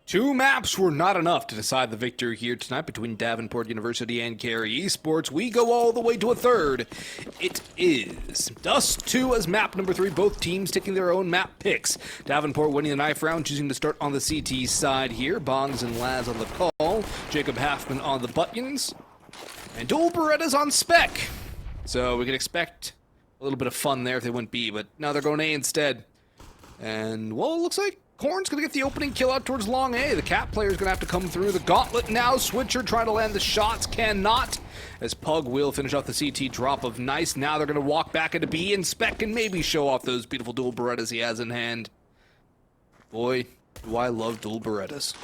Two maps were not enough to decide the victor here tonight between Davenport University and Kari Esports. We go all the way to a third. It is Dust2 as map number 3, both teams taking their own map picks. Davenport winning the knife round, choosing to start on the CT side here. Bongs and Laz on the call. Jacob Halfman on the buttons. And Dual Berettas on spec. So we could expect a little bit of fun there if they went B, but now they're going A instead. And, well, it looks like Corn's going to get the opening kill out towards long A. The Cat player's going to have to come through the gauntlet now. SwicheR trying to land the shots, cannot. As Pugg will finish off the CT drop of nice. Now they're going to walk back into B and spec and maybe show off those beautiful dual Berettas he has in hand. Boy, do I love dual Berettas.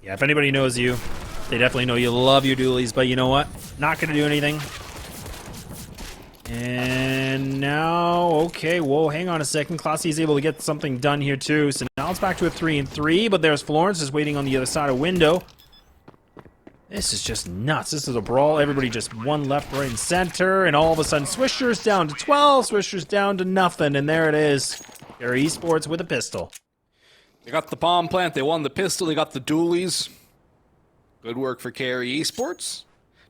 Yeah, if anybody knows you, they definitely know you love your dualies, but you know what? Not going to do anything. And now, okay, whoa, hang on a second. Classy is able to get something done here too. So now it's back to a 3-3, but there's Florence just waiting on the other side of window. This is just nuts. This is a brawl. Everybody just one left, right, and center. And all of a sudden, SwicheR's down to 12. SwicheR's down to nothing. And there it is. Kari Esports with a pistol. They got the bomb plant. They won the pistol. They got the dualies. Good work for Kari Esports.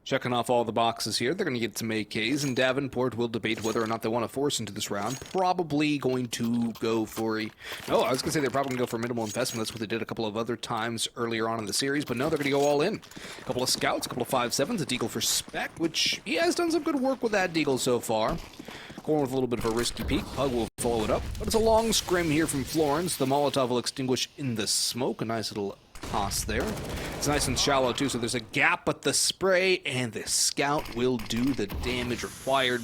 Checking off all the boxes here. They're going to get some AKs, and Davenport will debate whether or not they want to force into this round. Probably going to go for a... No, I was going to say they're probably going to go for minimal investment. That's what they did a couple of other times earlier on in the series, but no, they're going to go all in. A couple of scouts, a couple of 5.7s, a deagle for spec, which he has done some good work with that deagle so far. Corn with a little bit of a risky peek. Pugg will follow it up, but it's a long scrim here from Florence. The Molotov will extinguish in the smoke. A nice little toss there. It's nice and shallow too, so there's a gap, but the spray and the scout will do the damage required.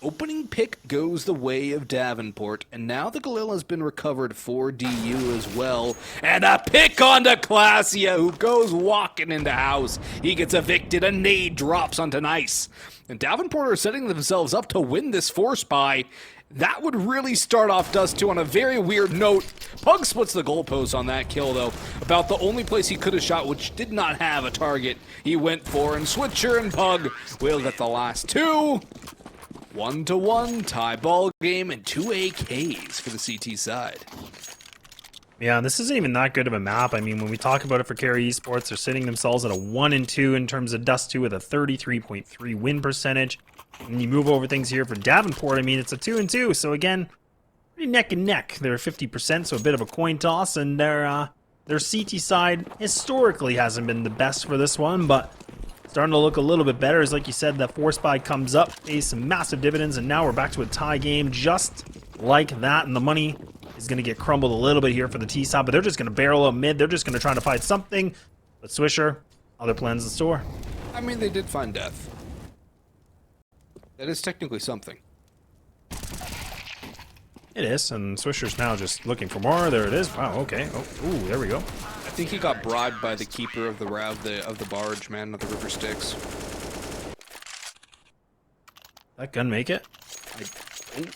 Opening pick goes the way of Davenport, and now the Galil has been recovered for DU as well. And a pick onto Classia, who goes walking into house. He gets evicted, a nade drops onto Nice. And Davenport are setting themselves up to win this force buy. That would really start off Dust2 on a very weird note. Pugg splits the goalpost on that kill, though. About the only place he could have shot, which did not have a target, he went for. And SwicheR and Pugg will get the last two. 1-1 tie ball game and 2 AKs for the CT side. Yeah, this isn't even that good of a map. I mean, when we talk about it for Kari Esports, they're sitting themselves at a 1-2 in terms of Dust2 with a 33.3 win percentage. And you move over things here for Davenport, I mean, it's a 2-2. So again, pretty neck and neck. They're 50%, so a bit of a coin toss. And their CT side historically hasn't been the best for this one, but starting to look a little bit better. As like you said, that force buy comes up, pays some massive dividends, and now we're back to a tie game just like that. And the money is going to get crumbled a little bit here for the T side, but they're just going to barrel up mid. They're just going to try to find something. But SwicheR, other plans in store. I mean, they did find death. That is technically something. It is, and SwicheR's now just looking for more. There it is. Wow, okay. Oh, ooh, there we go. I think he got bribed by the keeper of the barge, man, of the River Styx. That gun make it?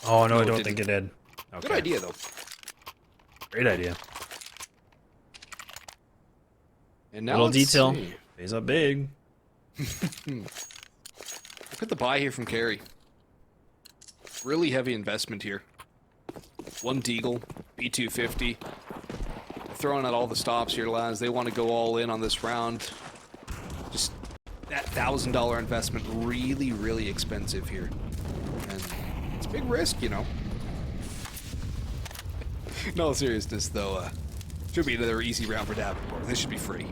Oh, no, I don't think it did. Okay. Good idea, though. Great idea. And now little detail. Pays up big. Look at the buy here from Kari. Really heavy investment here. One deagle, B250. Throwing out all the stops here, lads. They want to go all in on this round. Just that $1,000 investment, really, really expensive here. And it's a big risk, you know. In all seriousness, though, should be another easy round for Davenport. This should be free.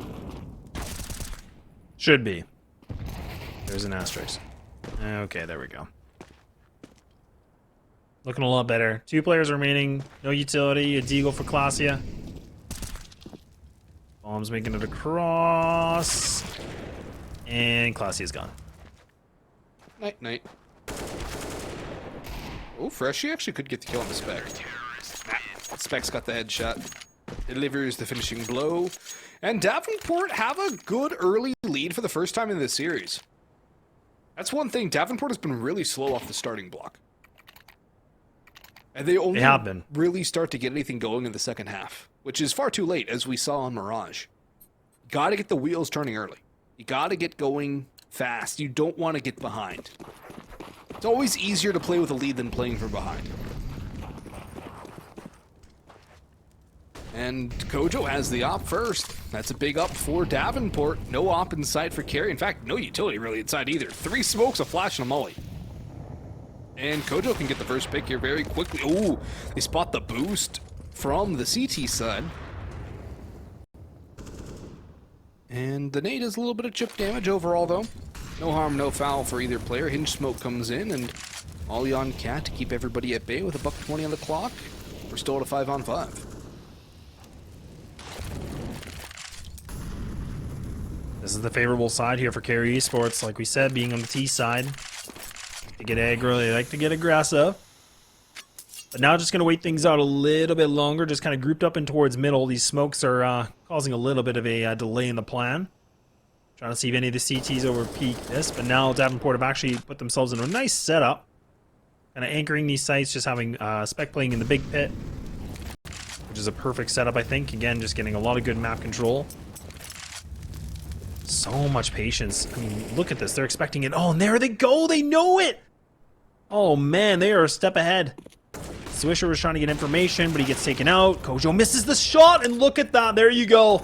Should be. There's an asterisk. Okay, there we go. Looking a lot better. 2 players remaining. No utility. A deagle for Classia. Bomb's making it across. And Classia's gone. Night, night. Oh, Freshie actually could get the kill on the spec. Spec's got the headshot. Delivers the finishing blow. And Davenport have a good early lead for the first time in this series. That's one thing. Davenport has been really slow off the starting block. And they only really start to get anything going in the second half, which is far too late, as we saw on Mirage. You gotta get the wheels turning early. You gotta get going fast. You don't want to get behind. It's always easier to play with a lead than playing from behind. And And CoJo has the op first. That's a big up for Davenport. No op in sight for Kari. In fact, no utility really inside either. 3 smokes, a flash, and a molly. And CoJo can get the first pick here very quickly. Ooh, they spot the boost from the CT side. And the nade is a little bit of chip damage overall, though. No harm, no foul for either player. Hinge smoke comes in, and Ollie on Cat to keep everybody at bay with $1:20 on the clock. We're still at a 5-on-5. This is the favorable side here for Kari Esports. Like we said, being on the T side. They get aggro, they like to get aggressive. But now just going to wait things out a little bit longer, just kind of grouped up in towards middle. These smokes are causing a little bit of a delay in the plan. Trying to see if any of the CTs over peak this, but now Davenport have actually put themselves in a nice setup. Kind of anchoring these sites, just having Spec playing in the big pit, which is a perfect setup, I think. Again, just getting a lot of good map control. So much patience. I mean, look at this. They're expecting it. Oh, and there they go. They know it. Oh, man, they are a step ahead. SwicheR was trying to get information, but he gets taken out. CoJo misses the shot, and look at that. There you go.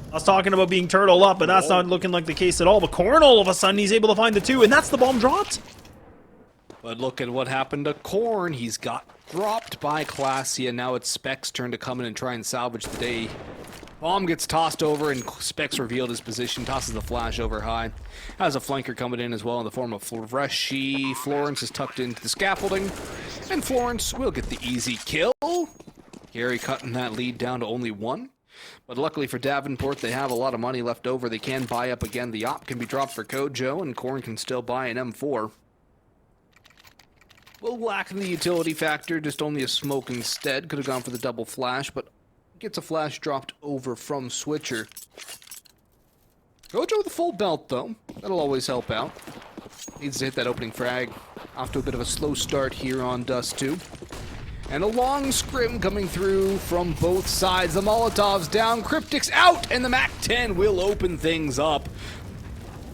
I was talking about being turtle up, but that's not looking like the case at all. But Corn, all of a sudden, he's able to find the 2, and that's the bomb dropped. But look at what happened to Corn. He's got dropped by Classy, and now it's Spec's turn to come in and try and salvage the day. Bomb gets tossed over, and Spec's revealed his position, tosses the flash over high. Has a flanker coming in as well in the form of Freshie. Florence is tucked into the scaffolding, and Florence will get the easy kill. Kari cutting that lead down to only 1. But luckily for Davenport, they have a lot of money left over. They can buy up again. The op can be dropped for CoJo, and Corn can still buy an M4. Will lack the utility factor, just only a smoke instead. Could have gone for the double flash, but gets a flash dropped over from SwicheR. CoJo with a full belt, though. That'll always help out. Needs to hit that opening frag. Off to a bit of a slow start here on Dust2. And a long scrim coming through from both sides. The Molotov's down, Cryptic's out, and the MAC-10 will open things up.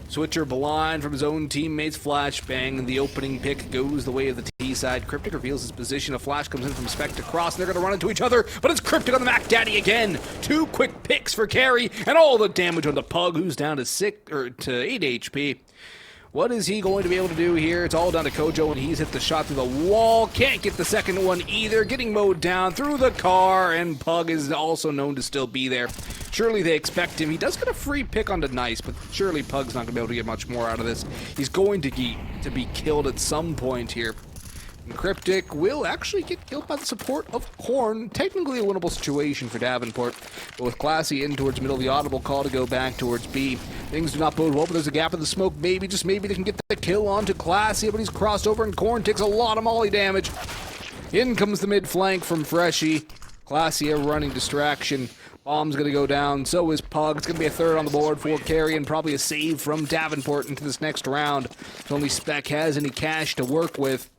SwicheR blind from his own teammates, flashbang, and the opening pick goes the way of the T side. Cryptic reveals his position, a flash comes in from Spec to cross, and they're going to run into each other, but it's Cryptic on the Mac Daddy again. 2 quick picks for Kari, and all the damage on the Pugg, who's down to 8 HP. What is he going to be able to do here? It's all down to CoJo, and he's hit the shot through the wall. Can't get the second one either. Getting mowed down through the car, and Pugg is also known to still be there. Surely they expect him. He does get a free pick onto Nice, but surely Pugg's not going to be able to get much more out of this. He's going to be killed at some point here. And Cryptic will actually get killed by the support of Corn. Technically a winnable situation for Davenport, but with Classy in towards middle, the audible call to go back towards B. Things do not bode well, but there's a gap in the smoke. Maybe, just maybe, they can get the kill onto Classy, but he's crossed over, and Corn takes a lot of molly damage. In comes the mid flank from Freshie. Classy a running distraction. Bomb's going to go down, so is Pugg. It's going to be a third on the board for Kari, and probably a save from Davenport into this next round. If only Spec has any cash to work with.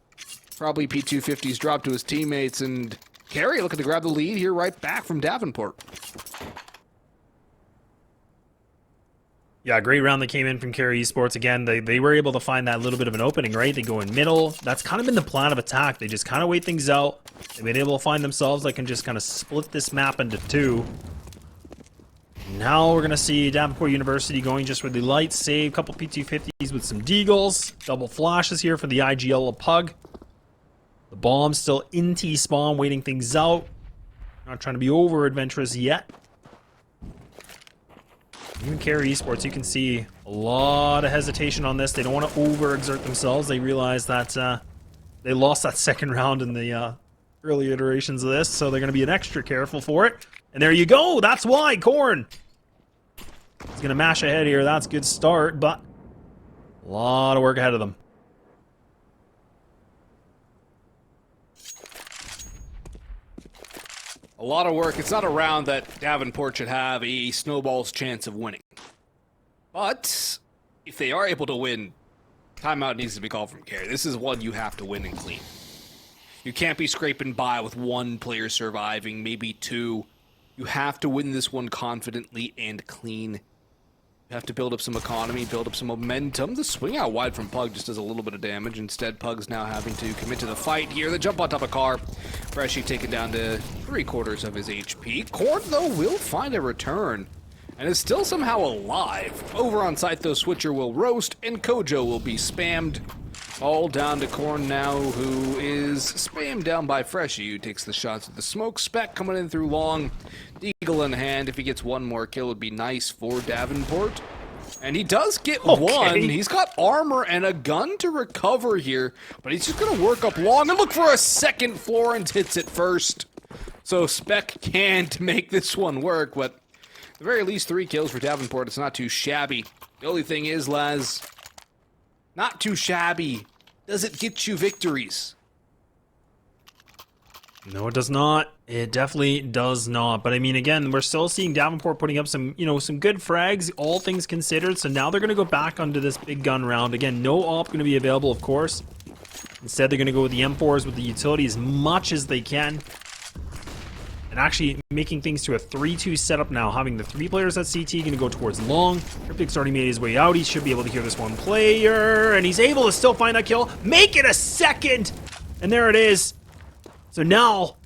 Probably P250's dropped to his teammates, and Kari looking to grab the lead here right back from Davenport. Yeah, great round that came in from Kari Esports. Again, they were able to find that little bit of an opening, right? They go in middle. That's kind of been the plan of attack. They just kind of wait things out. They've been able to find themselves. They can just kind of split this map into 2. Now we're going to see Davenport University going just for the light save. Couple P250s with some deagles. Double flashes here for the IGL of Pugg. The bomb's still in T-spawn, waiting things out. Not trying to be over-adventurous yet. Even Kari Esports, you can see a lot of hesitation on this. They don't want to overexert themselves. They realize that they lost that second round in the early iterations of this, so they're going to be an extra careful for it. And there you go. That's why Corn. He's going to mash ahead here. That's a good start, but a lot of work ahead of them. A lot of work. It's not a round that Davenport should have a snowball's chance of winning. But if they are able to win, timeout needs to be called from Kari. This is one you have to win and clean. You can't be scraping by with 1 player surviving, maybe 2. You have to win this one confidently and clean. Have to build up some economy, build up some momentum. The swing out wide from Pugg just does a little bit of damage. Instead, Pugg's now having to commit to the fight here. The jump on top of Kari. Freshie taken down to 3/4 of his HP. Corn, though, will find a return and is still somehow alive. Over on site, though, SwicheR will roast and CoJo will be spammed. All down to Corn now, who is spammed down by Freshie, who takes the shots at the smoke. Spec coming in through long. Deagle in hand. If he gets one more kill, it would be nice for Davenport. And he does get one. He's got armor and a gun to recover here, but he's just going to work up long and look for a second. Florence hits it first. So Spec can't make this one work, but at the very least 3 kills for Davenport. It's not too shabby. The only thing is, Laz, not too shabby. Does it get you victories? No, it does not. It definitely does not. But I mean, again, we're still seeing Davenport putting up some, some good frags, all things considered. So now they're going to go back onto this big gun round. Again, no AWP going to be available, of course. Instead, they're going to go with the M4s with the utility as much as they can. And actually making things to a 3-2 setup now, having the 3 players at CT going to go towards long. Cryptic's already made his way out. He should be able to hear this one player, and he's able to still find that kill. Make it a second! And there it is. So now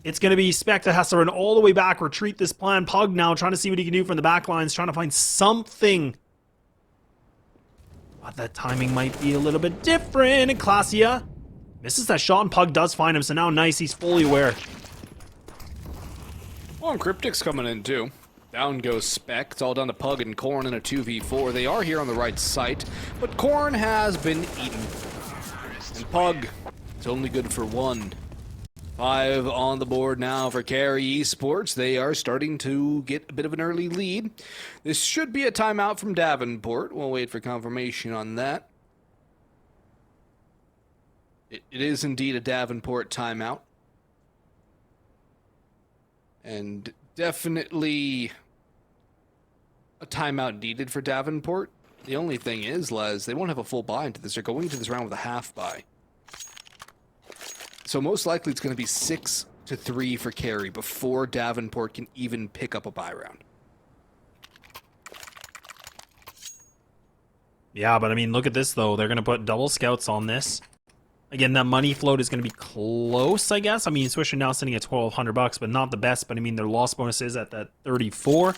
it's going to be Spec that has to run all the way back, retreat this plan. Pugg now trying to see what he can do from the back lines, trying to find something. But that timing might be a little bit different. And Classia misses that shot, and Pugg does find him. So now nice, he's fully aware. Well, and Cryptic's coming in too. Down goes Spec. It's all down to Pugg and Corn in a 2v4. They are here on the right site, but Corn has been eaten. And Pugg, it's only good for 1. 5 on the board now for Kari Esports. They are starting to get a bit of an early lead. This should be a timeout from Davenport. We'll wait for confirmation on that. It is indeed a Davenport timeout. And definitely a timeout needed for Davenport. The only thing is, Les, they won't have a full buy into this. They're going into this round with a half buy. So most likely it's going to be 6-3 for Kari before Davenport can even pick up a buy round. Yeah, but I mean, look at this, though. They're going to put double scouts on this. Again, that money float is going to be close, I guess. I mean, SwicheR now sitting at $1,200, but not the best. But I mean, their loss bonus is at that 34.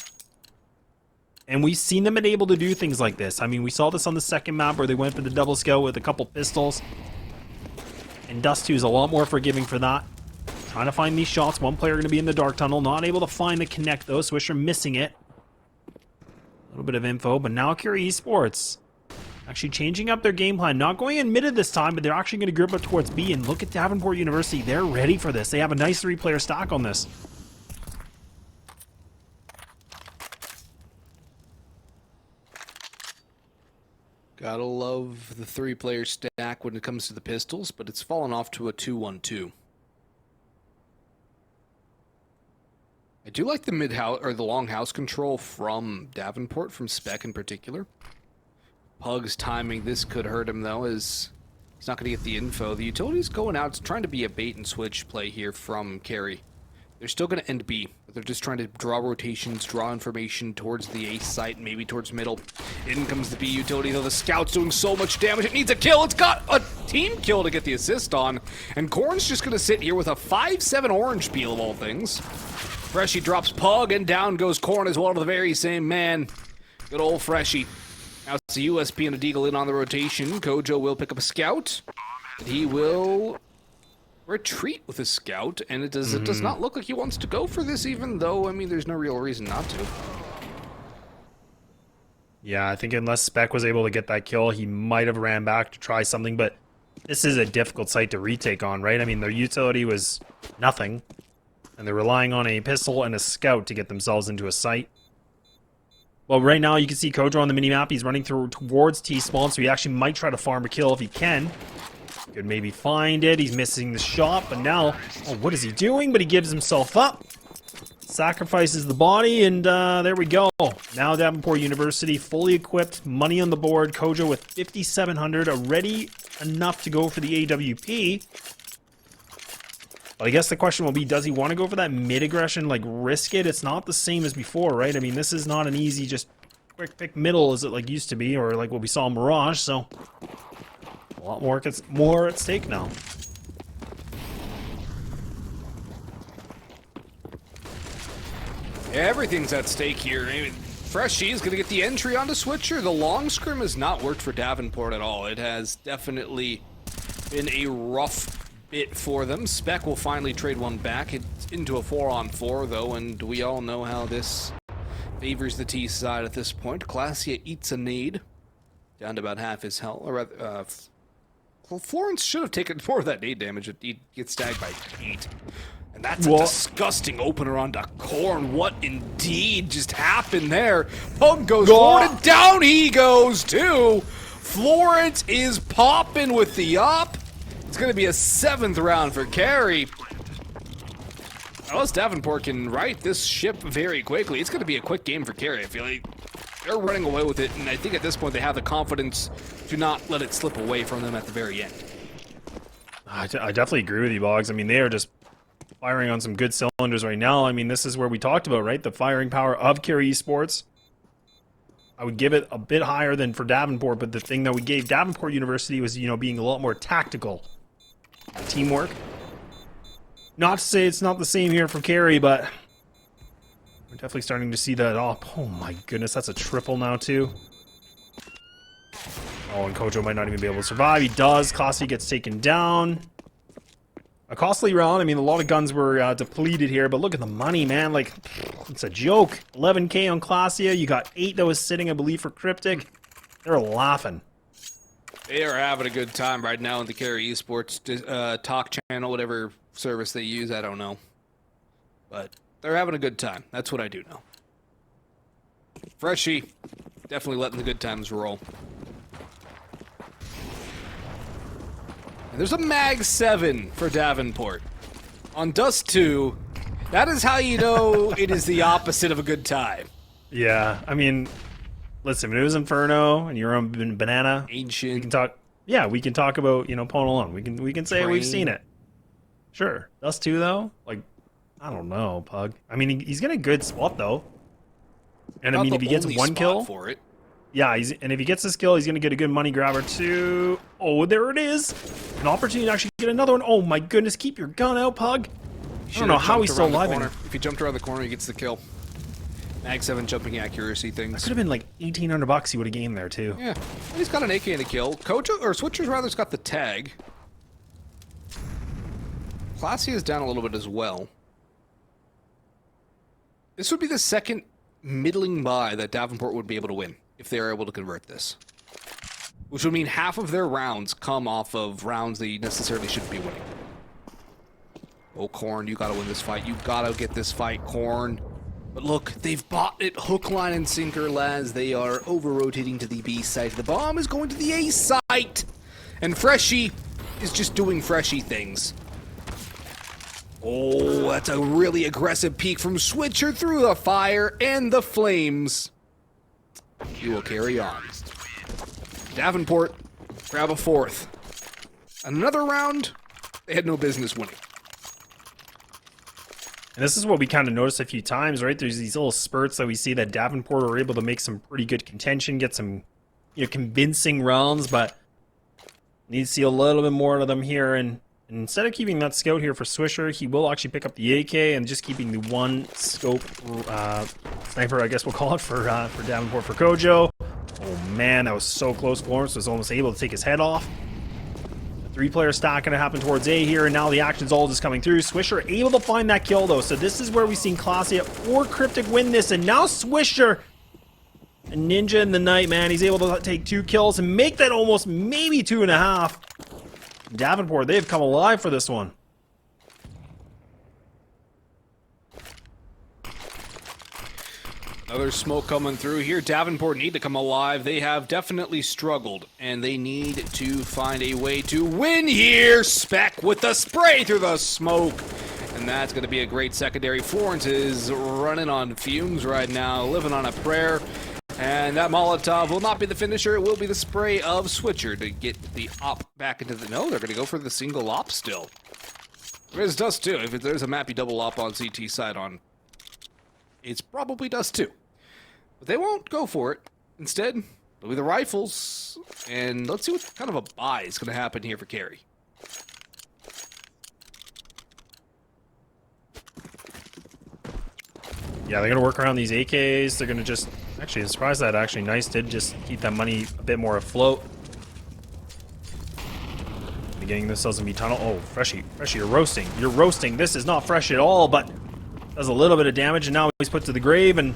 And we've seen them been able to do things like this. I mean, we saw this on the second map where they went for the double scout with a couple pistols. And Dust2 is a lot more forgiving for that. Trying to find these shots. One player going to be in the dark tunnel. Not able to find the connect, though. SwicheR missing it. A little bit of info, but now Kari Esports actually changing up their game plan. Not going in mid this time, but they're actually going to group up towards B. And look at Davenport University. They're ready for this. They have a nice 3-player stack on this. Gotta love the 3-player stack when it comes to the pistols, but it's fallen off to a 2-1-2. I do like the mid-house or the long house control from Davenport, from Spec in particular. Pugg's timing, this could hurt him though, as he's not going to get the info. The utility's going out. It's trying to be a bait and switch play here from Kari. They're still going to end B, but they're just trying to draw rotations, draw information towards the A site, maybe towards middle. In comes the B utility, though the scout's doing so much damage. It needs a kill. It's got a team kill to get the assist on. And Corn's just going to sit here with a 5-7 orange peel of all things. Freshie drops Pugg, and down goes Corn as well to the very same man. Good old Freshie. Now it's a USP and a Deagle in on the rotation. CoJo will pick up a scout. He will retreat with a scout, and it does not look like he wants to go for this, even though, I mean, there's no real reason not to. Yeah, I think unless Spec was able to get that kill, he might have ran back to try something, but this is a difficult site to retake on, right? I mean, their utility was nothing, and they're relying on a pistol and a scout to get themselves into a site. Well, right now you can see CoJo on the minimap. He's running towards T-spawn, so he actually might try to farm a kill if he can. Could maybe find it. He's missing the shot, but now, oh, what is he doing? But he gives himself up. Sacrifices the body, and there we go. Now Davenport University fully equipped, money on the board. CoJo with 5,700, already enough to go for the AWP. But I guess the question will be, does he want to go for that mid-aggression, like risk it? It's not the same as before, right? I mean, this is not an easy just quick pick middle as it like used to be, or like what we saw in Mirage. So a lot more at stake now. Yeah, everything's at stake here. I mean, Freshie is going to get the entry onto SwicheR. The long scrim has not worked for Davenport at all. It has definitely been a rough bit for them. Spec will finally trade one back. It's into a 4-on-4, though, and we all know how this favors the T side at this point. Glacia eats a nade, down to about half his health. Or rather, Florence should have taken more of that nade damage. He gets tagged by 8. And that's a disgusting opener onto Corn. What indeed just happened there? Pugg goes forward and down he goes too. Florence is popping with the up. It's going to be a 7th round for Kari. Unless Davenport can right this ship very quickly, it's going to be a quick game for Kari. I feel like they're running away with it, and I think at this point they have the confidence to not let it slip away from them at the very end. I definitely agree with you, Boggs. I mean, they are just firing on some good cylinders right now. I mean, this is where we talked about, right? The firing power of Kari Esports. I would give it a bit higher than for Davenport, but the thing that we gave Davenport University was, you know, being a lot more tactical. Teamwork. Not to say it's not the same here for Kari, but we're definitely starting to see that off. Oh my goodness, that's a triple now too. Oh, and CoJoMo might not even be able to survive. He does. Classy gets taken down. A costly round. I mean, a lot of guns were depleted here, but look at the money, man. Like, it's a joke. 11K on Classia. You got 8 that was sitting, I believe, for Cryptic. They're laughing. They are having a good time right now in the Kari Esports talk channel, whatever service they use, I don't know. But they're having a good time. That's what I do know. Freshie, definitely letting the good times roll. And there's a Mag 7 for Davenport. On Dust2, that is how you know it is the opposite of a good time. Yeah, I mean, listen, if it was Inferno and you're on Banana, Ancient. we can talk. Yeah, we can talk about, you know, Pwn alone. We can say we've seen it. Sure. Dust2 though, like, I don't know, Pugg. I mean, he's got a good spot though. And I mean, if he gets one kill for it. Yeah, and if he gets this kill, he's going to get a good money grabber too. Oh, there it is. An opportunity to actually get another one. Oh my goodness, keep your gun out, Pugg. I don't know how he's still alive. If he jumped around the corner, he gets the kill. Mag 7 jumping accuracy things. That could have been like $1,800 he would have gained there too. Yeah, he's got an AK and a kill. SwicheR's rather's got the tag. Classy is down a little bit as well. This would be the second middling buy that Davenport would be able to win if they are able to convert this. Which would mean half of their rounds come off of rounds they necessarily shouldn't be winning. Oh, Corn, you gotta win this fight. You gotta get this fight, Corn. But look, they've bought it hook, line, and sinker, lads. They are over-rotating to the B site. The bomb is going to the A site. And Freshie is just doing Freshie things. Oh, that's a really aggressive peek from SwicheR through the fire and the flames. He will carry on. Davenport, grab a 4th. Another round, they had no business winning. And this is what we kind of noticed a few times, right? There's these little spurts that we see that Davenport are able to make some pretty good contention, get some, you know, convincing rounds, but need to see a little bit more of them here. And instead of keeping that scout here for SwicheR, he will actually pick up the AK and just keeping the one scope sniper, I guess we'll call it, for Davenport for CoJo. Oh man, that was so close. Florence was almost able to take his head off. The 3-player stack gonna happen towards A here, and now the action's all just coming through. SwicheR able to find that kill though, so this is where we've seen Classy or Cryptic win this, and now SwicheR, a ninja in the night, man, he's able to take 2 kills and make that almost maybe 2.5. Davenport, they've come alive for this one. Another smoke coming through here. Davenport need to come alive. They have definitely struggled, and they need to find a way to win here. Spec with the spray through the smoke, and that's going to be a great secondary. Florence is running on fumes right now, living on a prayer. And that Molotov will not be the finisher. It will be the spray of SwicheR to get the op back into the... No, they're going to go for the single op still. There's Dust2. If there's a mappy double op on CT side on... It's probably Dust2. But they won't go for it. Instead, it'll be the rifles. And let's see what kind of a buy is going to happen here for Kari. Yeah, they're going to work around these AKs. They're going to just... Actually, I'm surprised that actually Nice did just keep that money a bit more afloat. They're getting themselves in B tunnel. Oh, Freshie, you're roasting. You're roasting. This is not fresh at all, but does a little bit of damage, and now he's put to the grave, and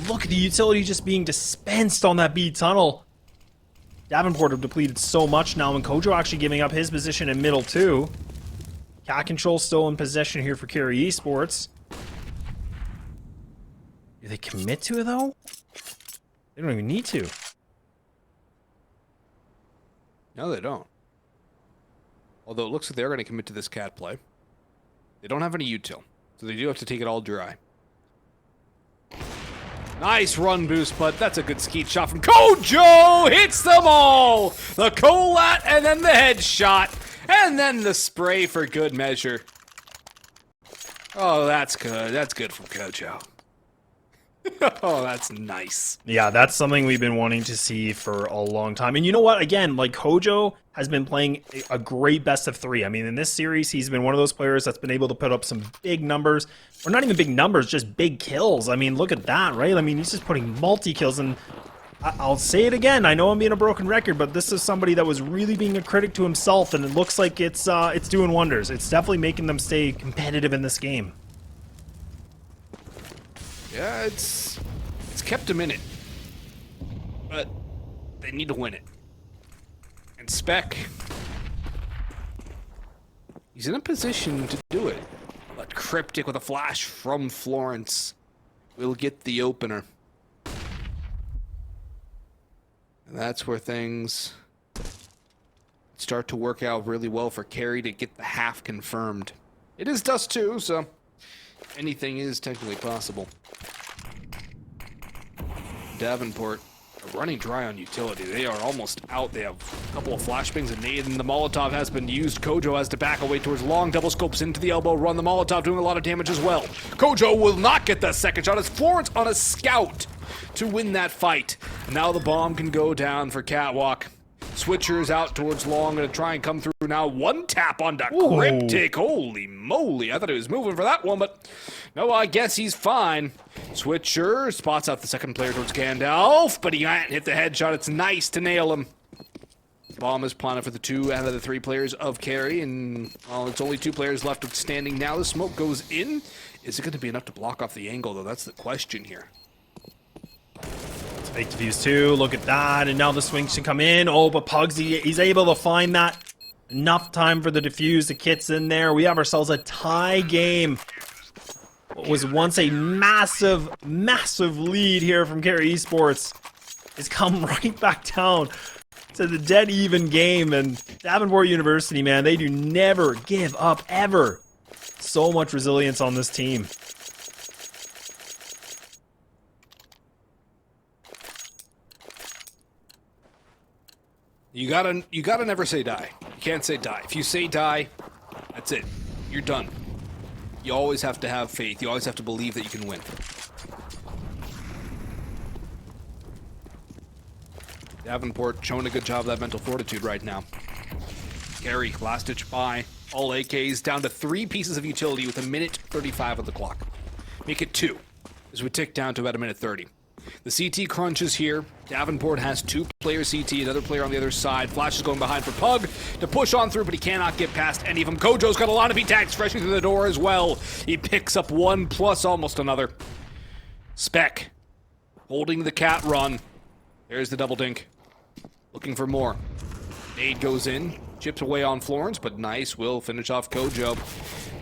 look at the utility just being dispensed on that B tunnel. Davenport have depleted so much now, and CoJo actually giving up his position in middle too. Cat control still in possession here for Kari Esports. Do they commit to it though? They don't even need to. No, they don't. Although it looks like they're going to commit to this cat play. They don't have any util, so they do have to take it all dry. Nice run boost, but that's a good skeet shot from CoJo! Hits them all! The collat, and then the headshot, and then the spray for good measure. Oh, that's good. That's good from CoJo. Oh, that's nice. Yeah, that's something we've been wanting to see for a long time. And you know what? Again, like CoJo has been playing a great best of 3. I mean, in this series, he's been one of those players that's been able to put up some big numbers. Or not even big numbers, just big kills. I mean, look at that, right? I mean, he's just putting multi-kills. And I'll say it again. I know I'm being a broken record, but this is somebody that was really being a critic to himself. And it looks like it's doing wonders. It's definitely making them stay competitive in this game. Yeah, it's kept them in it. But they need to win it. And Spec, he's in a position to do it. But Cryptic with a flash from Florence will get the opener. And that's where things start to work out really well for Kari to get the half confirmed. It is Dust2, so anything is technically possible. Davenport are running dry on utility. They are almost out. They have a couple of flashbangs and nade, and the Molotov has been used. CoJo has to back away towards long. Double scopes into the elbow run. The Molotov doing a lot of damage as well. CoJo will not get that second shot. It's Florence on a scout to win that fight. Now the bomb can go down for Catwalk. SwicheR is out towards long, gonna try and come through now. One tap on the Cryptic. Holy moly. I thought he was moving for that one, but no, I guess he's fine. SwicheR spots out the second player towards Gandalf, but he can't hit the headshot. It's nice to nail him. Bomb is planted for the 2 out of the 3 players of Kari, and well, it's only 2 players left standing now. The smoke goes in. Is it going to be enough to block off the angle, though? That's the question here. Fake defuse 2, look at that, and now the swing should come in. Oh, but Puggs, he's able to find that. Enough time for the defuse, the kit's in there. We have ourselves a tie game. What was once a massive, massive lead here from Kari Esports has come right back down to the dead even game. And Davenport University, man, they do never give up, ever. So much resilience on this team. You gotta never say die. You can't say die. If you say die, that's it. You're done. You always have to have faith. You always have to believe that you can win. Davenport showing a good job of that mental fortitude right now. Kari, last ditch buy. All AKs down to 3 pieces of utility with 1:35 on the clock. Make it 2 as we tick down to about 1:30. The CT crunch is here. Davenport has 2-player CT, another player on the other side. Flash is going behind for Pugg to push on through, but he cannot get past any of them. CoJo's got a lot of tags freshly through the door as well. He picks up 1 plus almost another. Spec holding the cat run. There's the double dink. Looking for more. Nade goes in, chips away on Florence, but nice will finish off CoJo.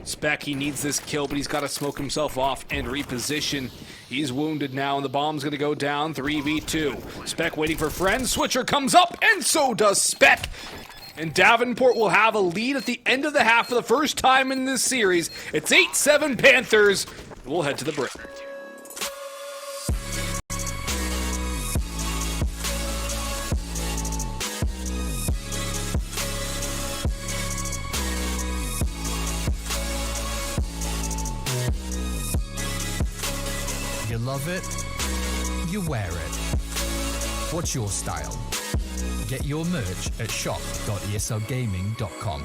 Spec, he needs this kill, but he's got to smoke himself off and reposition. He's wounded now, and the bomb's going to go down 3v2. Spec waiting for friends. SwicheR comes up, and so does Spec. And Davenport will have a lead at the end of the half for the first time in this series. It's 8-7 Panthers. We'll head to the break. You love it, you wear it? What's your style? Get your merch at shop.eslgaming.com.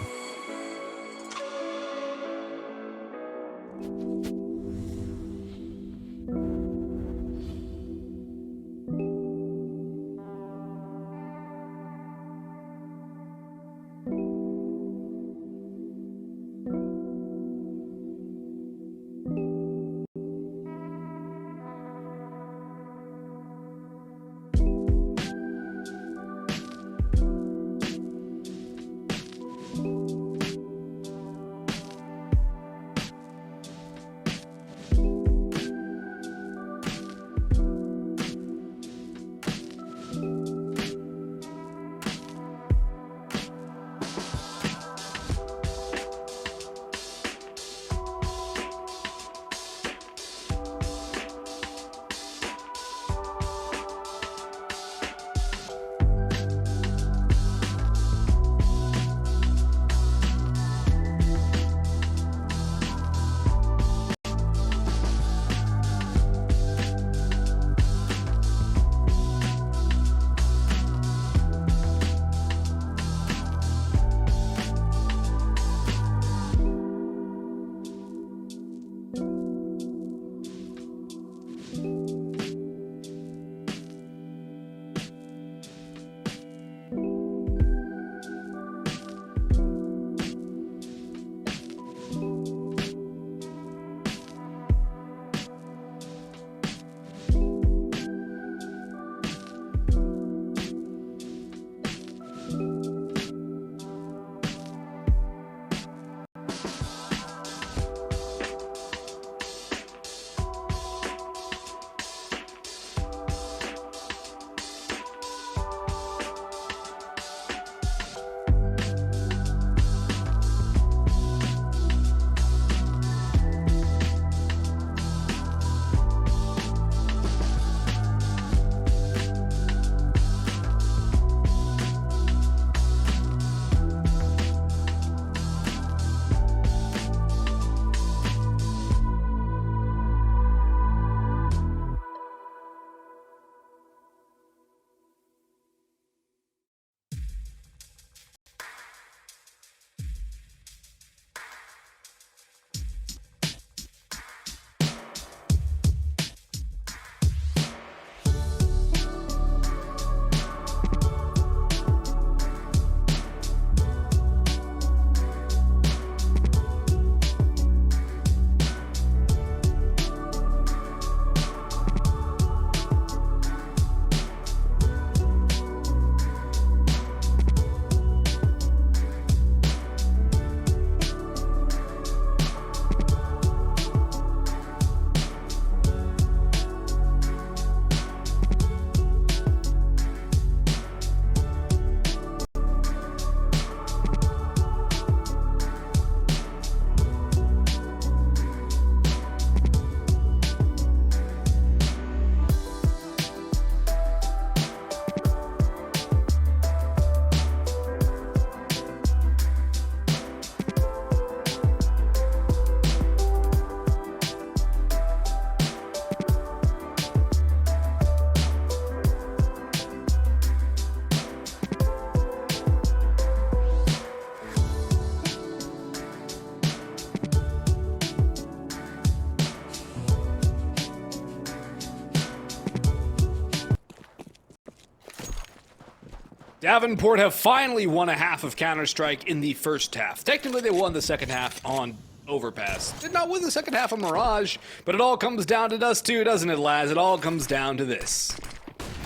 Davenport have finally won a half of Counter-Strike in the first half. Technically, they won the second half on Overpass. Did not win the second half of Mirage, but it all comes down to Dust2, doesn't it, lads? It all comes down to this.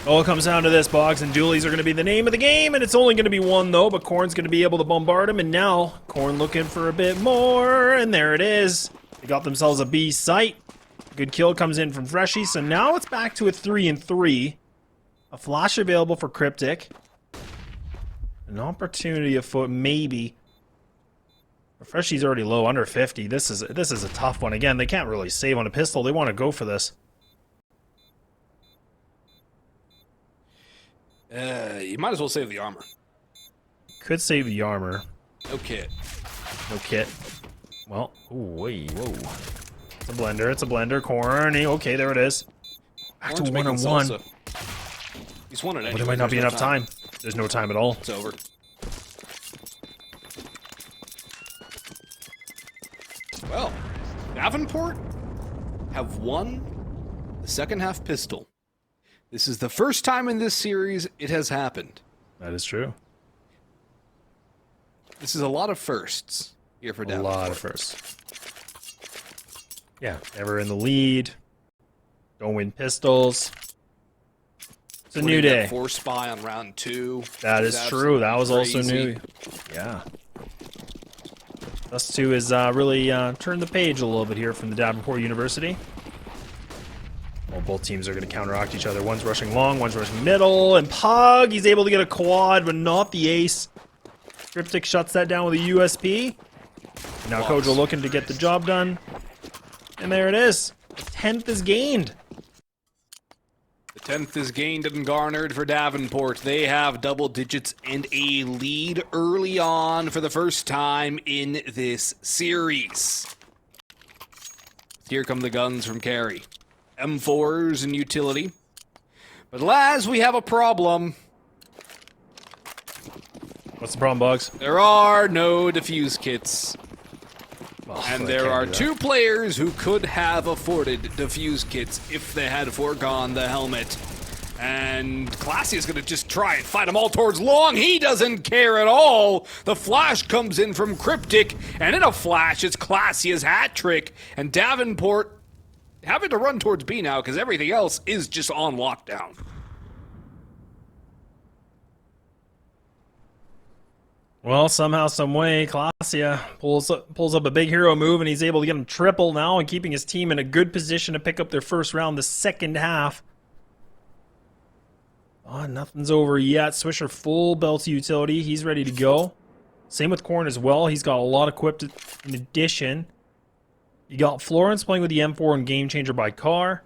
All comes down to this. Boggs and dualies are going to be the name of the game, and it's only going to be one, though, but Corn's going to be able to bombard him, and now Corn looking for a bit more, and there it is. They got themselves a B site. Good kill comes in from Freshie, so now it's back to a 3-3. A flash available for Cryptic. An opportunity afoot, maybe. But Freshie's already low, under 50. This is a tough one. Again, they can't really save on a pistol. They want to go for this. You might as well save the armor. Could save the armor. No kit. No kit. Well, ooh, wait, whoa. It's a blender, it's a blender. Corny. Okay, there it is. Back to Orange making 1-on-1. salsa. He's won it anyway. But there might not be There's no enough time. There's no time at all. It's over. Well, Davenport have won the second half pistol. This is the first time in this series it has happened. That is true. This is a lot of firsts here for A Davenport. lot of firsts. Yeah, never in the lead. Don't win pistols. It's a new Winning that day. 4 spy on round 2. That is true. That was also crazy. new. Yeah. Dust2 has really turned the page a little bit here from the Davenport University. Well, both teams are going to counteract each other. One's rushing long, one's rushing middle. And Pugg, he's able to get a quad, but not the ace. Cryptic shuts that down with a USP. Now CoJo looking to get the job done. And there it is. 10th is gained. The 10th is gained and garnered for Davenport. They have double digits and a lead early on for the first time in this series. Here come the guns from Kari. M4s and utility. But Laz, we have a problem. What's the problem, Bugs? There are no defuse kits. Oh, And I there can't are do that. 2 players who could have afforded defuse kits if they had foregone the helmet. And Classy is going to just try and fight them all towards long. He doesn't care at all. The flash comes in from Cryptic, and in a flash, it's Classy's hat trick. And Davenport having to run towards B now because everything else is just on lockdown. Well, somehow, some way, Clasia pulls up a big hero move, and he's able to get him triple now and keeping his team in a good position to pick up their first round the second half. Oh, nothing's over yet. SwicheR full belt utility. He's ready to go. Same with Corn as well. He's got a lot equipped in addition. You got Florence playing with the M4 and Game Changer by Car.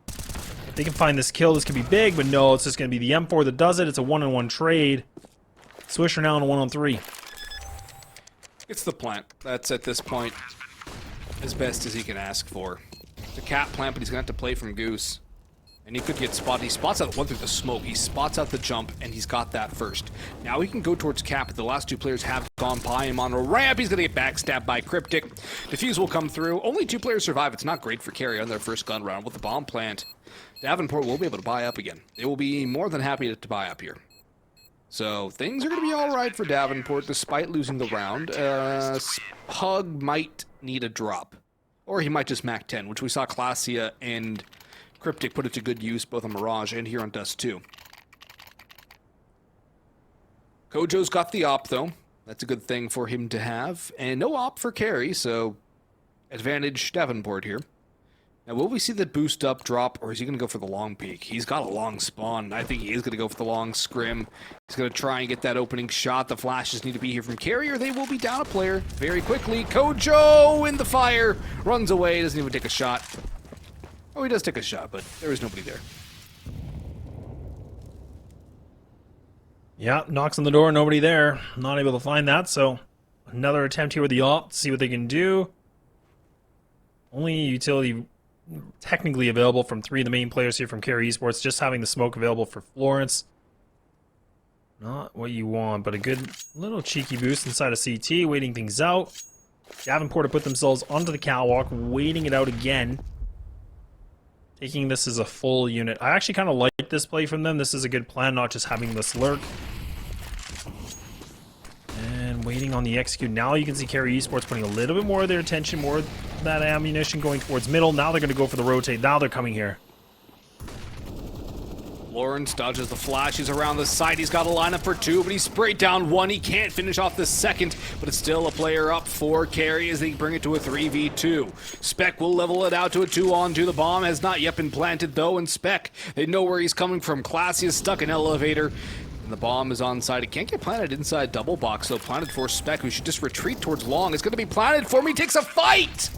If they can find this kill, this could be big, but no, it's just going to be the M4 that does it. It's a 1-on-1 trade. SwicheR now on a 1-on-3. It's the plant. That's at this point as best as he can ask for. It's a cat plant, but he's going to have to play from Goose. And he could get spotted. He spots out one through the smoke. He spots out the jump, and he's got that first. Now he can go towards Cap, but the last 2 players have gone by him on a ramp. He's going to get backstabbed by Cryptic. Defuse will come through. Only 2 players survive. It's not great for Kari on their first gun round with the bomb plant. Davenport will be able to buy up again. They will be more than happy to buy up here. So things are going to be all right for Davenport despite losing the round. Pugg might need a drop. Or he might just Mac 10, which we saw Classia and Cryptic put it to good use both on Mirage and here on Dust2. CoJo's got the op, though. That's a good thing for him to have. And no op for Kari, so advantage Davenport here. Now, will we see the boost up drop, or is he going to go for the long peek? He's got a long spawn. I think he is going to go for the long scrim. He's going to try and get that opening shot. The flashes need to be here from Kari, or they will be down a player very quickly. CoJo in the fire. Runs away. Doesn't even take a shot. Oh, he does take a shot, but there is nobody there. Yeah, knocks on the door, nobody there. Not able to find that, so another attempt here with the op to see what they can do. Only utility technically available from 3 of the main players here from Kari Esports, just having the smoke available for Florence. Not what you want, but a good little cheeky boost inside of CT, waiting things out. Davenport have put themselves onto the catwalk, waiting it out again. Taking this as a full unit. I actually kind of like this play from them. This is a good plan, not just having this lurk. And waiting on the execute. Now you can see Kari Esports putting a little bit more of their attention, more of that ammunition going towards middle. Now they're going to go for the rotate. Now they're coming here. Lawrence dodges the flash. He's around the side. He's got a lineup for 2, but he's sprayed down 1. He can't finish off the second, but it's still a player up for Kari as they bring it to a 3v2. Spec will level it out to a 2-on-2. The bomb has not yet been planted, though, and Spec, they know where he's coming from. Classy is stuck in elevator. And the bomb is on side. It can't get planted inside double box, so planted for Spec, who should just retreat towards long. It's going to be planted for him. He takes a fight!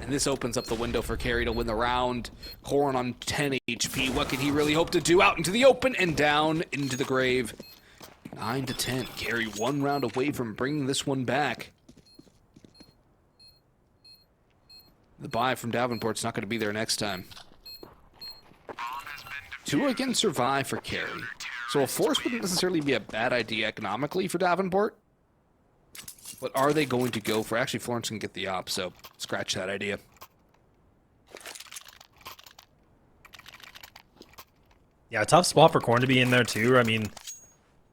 And this opens up the window for Kari to win the round. Corn on 10 HP. What can he really hope to do? Out into the open and down into the grave. 9-10. Kari 1 round away from bringing this one back. The buy from Davenport's not going to be there next time. Two again survive for Kari. So a force wouldn't necessarily be a bad idea economically for Davenport. But are they going to go for... Actually, Florence can get the op, so scratch that idea. Yeah, tough spot for Korn to be in there too. I mean,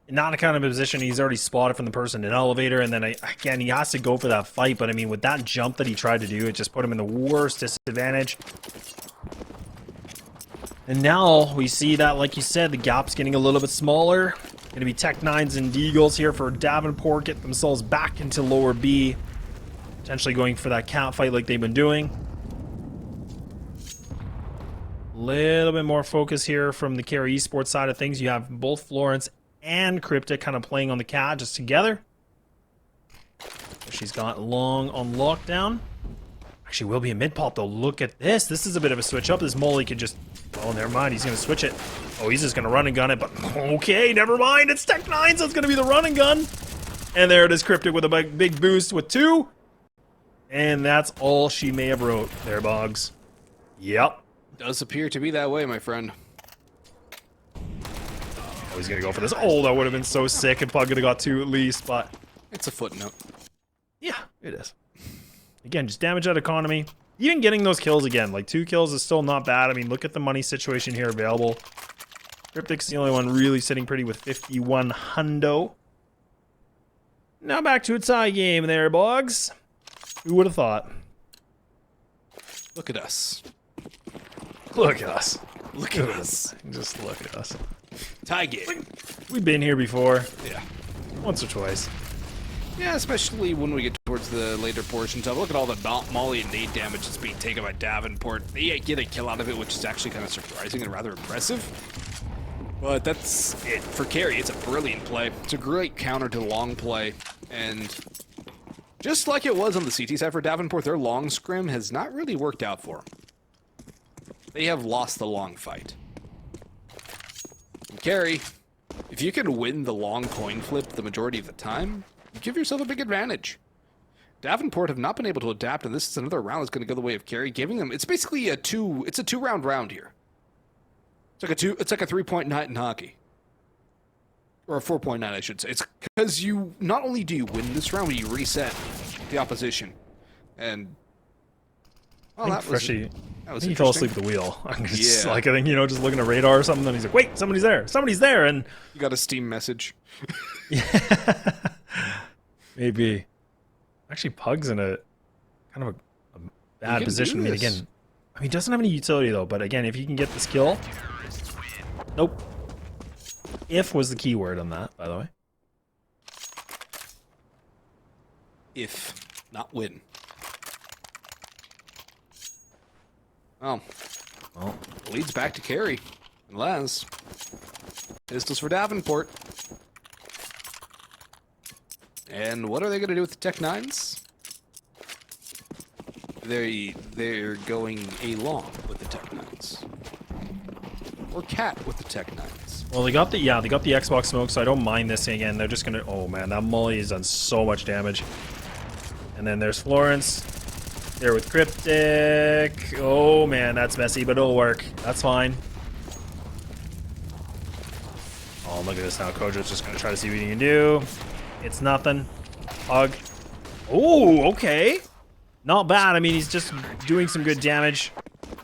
not a kind of position. He's already spotted from the person in elevator, and then again, he has to go for that fight. But I mean, with that jump that he tried to do, it just put him in the worst disadvantage. And now we see that, like you said, the gap's getting a little bit smaller. Going to be Tech 9s and Deagles here for Davenport. Get themselves back into lower B. Potentially going for that cat fight like they've been doing. Little bit more focus here from the Kari Esports side of things. You have both Florence and Cryptic kind of playing on the cat just together. She's got long on lockdown. Actually, will be a mid pop though. Look at this. This is a bit of a switch up. This Molly could just... Oh, never mind. He's going to switch it. Oh, he's just going to run and gun it. But okay, never mind. It's Tech 9, so it's going to be the run and gun. And there it is, Cryptic with a big boost with 2. And that's all she may have wrote there, Boggs. Yep. Does appear to be that way, my friend. Oh, he's going to go for this. Oh, that would have been so sick if Pugg would have got 2 at least, but... It's a footnote. Yeah, it is. Again, just damage that economy. Even getting those kills again, like 2 kills is still not bad. I mean, look at the money situation here available. Cryptic's the only one really sitting pretty with 51 hundo. Now back to a tie game there, Boggs. Who would have thought? Look at us. Look at us. Look at us. Just look at us. Tie game. We've been here before. Yeah. Once or twice. Yeah, especially when we get towards the later portions of it. Look at all the Molly and nade damage that's being taken by Davenport. They get a kill out of it, which is actually kind of surprising and rather impressive. But that's it. For Kari, it's a brilliant play. It's a great counter to long play. And just like it was on the CT side for Davenport, their long scrim has not really worked out for them. They have lost the long fight. And Kari, if you can win the long coin flip the majority of the time, you give yourself a big advantage. Davenport have not been able to adapt, and this is another round that's going to go the way of Kari, giving them... It's basically a 2-round round here. It's like a 3-point night in hockey. Or a 4-point night, I should say. It's because you... Not only do you win this round, but you reset the opposition. And... Well, that was he fell asleep at the wheel. I think, Yeah. I think, just looking at radar or something, and he's like, wait, somebody's there. Somebody's there, and... You got a Steam message. Yeah. Maybe. Actually, Pugg's in a kind of a bad position. I mean, again, he doesn't have any utility, though. But again, if you can get this kill... Nope. If was the key word on that, by the way. If, not win. Oh. Well, leads back to Kari. Unless... Pistols for Davenport. And what are they going to do with the Tech 9s? They're going A-long with the Tech 9s. Or cat with the Tech 9s. Well, they got the Xbox smoke, so I don't mind this again. They're just going to... Oh, man, that Molly has done so much damage. And then there's Florence. There with Cryptic. Oh, man, that's messy, but it'll work. That's fine. Oh, look at this now. CoJo's just going to try to see what he can do. It's nothing. Pugg. Oh, okay. Not bad. I mean, he's just doing some good damage.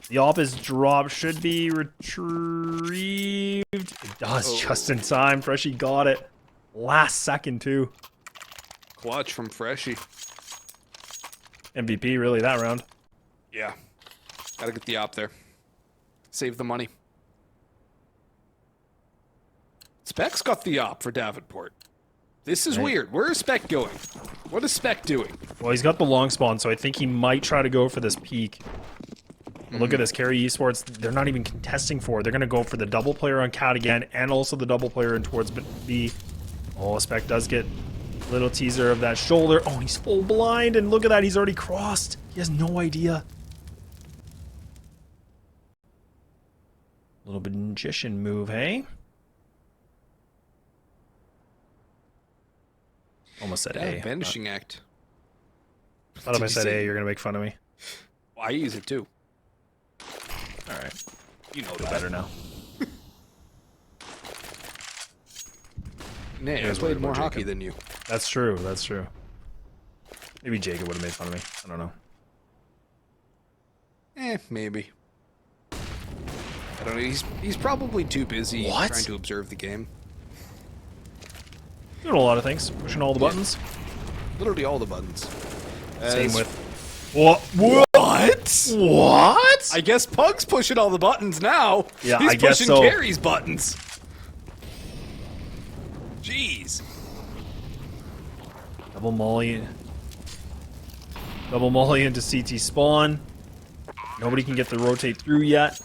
The op is drop. Should be retrieved. It does just in time. Freshie got it. Last second, too. Clutch from Freshie. MVP, really, that round. Yeah. Gotta get the op there. Save the money. Spec's got the op for Davenport. This is weird. Where is Spec going? What is Spec doing? Well, he's got the long spawn, so I think he might try to go for this peak. Look at this, Kari Esports, they're not even contesting for it. They're going to go for the double player on Cat again, and also the double player in towards B. Oh, Spec does get a little teaser of that shoulder. Oh, he's full blind, and look at that, he's already crossed. He has no idea. Little bit magician move, hey? Almost said A. Vanishing act. Thought if I said A, you're going to make fun of me. Well, I use it too. Alright. You know Feel that. better now. Nay, I Here's played what more about hockey Jacob. than you. That's true. That's true. Maybe Jacob would have made fun of me. I don't know. Maybe. I don't know. He's probably too busy What? trying to observe the game. Doing a lot of things. Pushing all the buttons. Literally all the buttons. Same As- with... What? What? I guess Pug's pushing all the buttons now. Yeah, He's I guess pushing so. Kari's buttons. Jeez. Double molly into CT spawn. Nobody can get the rotate through yet.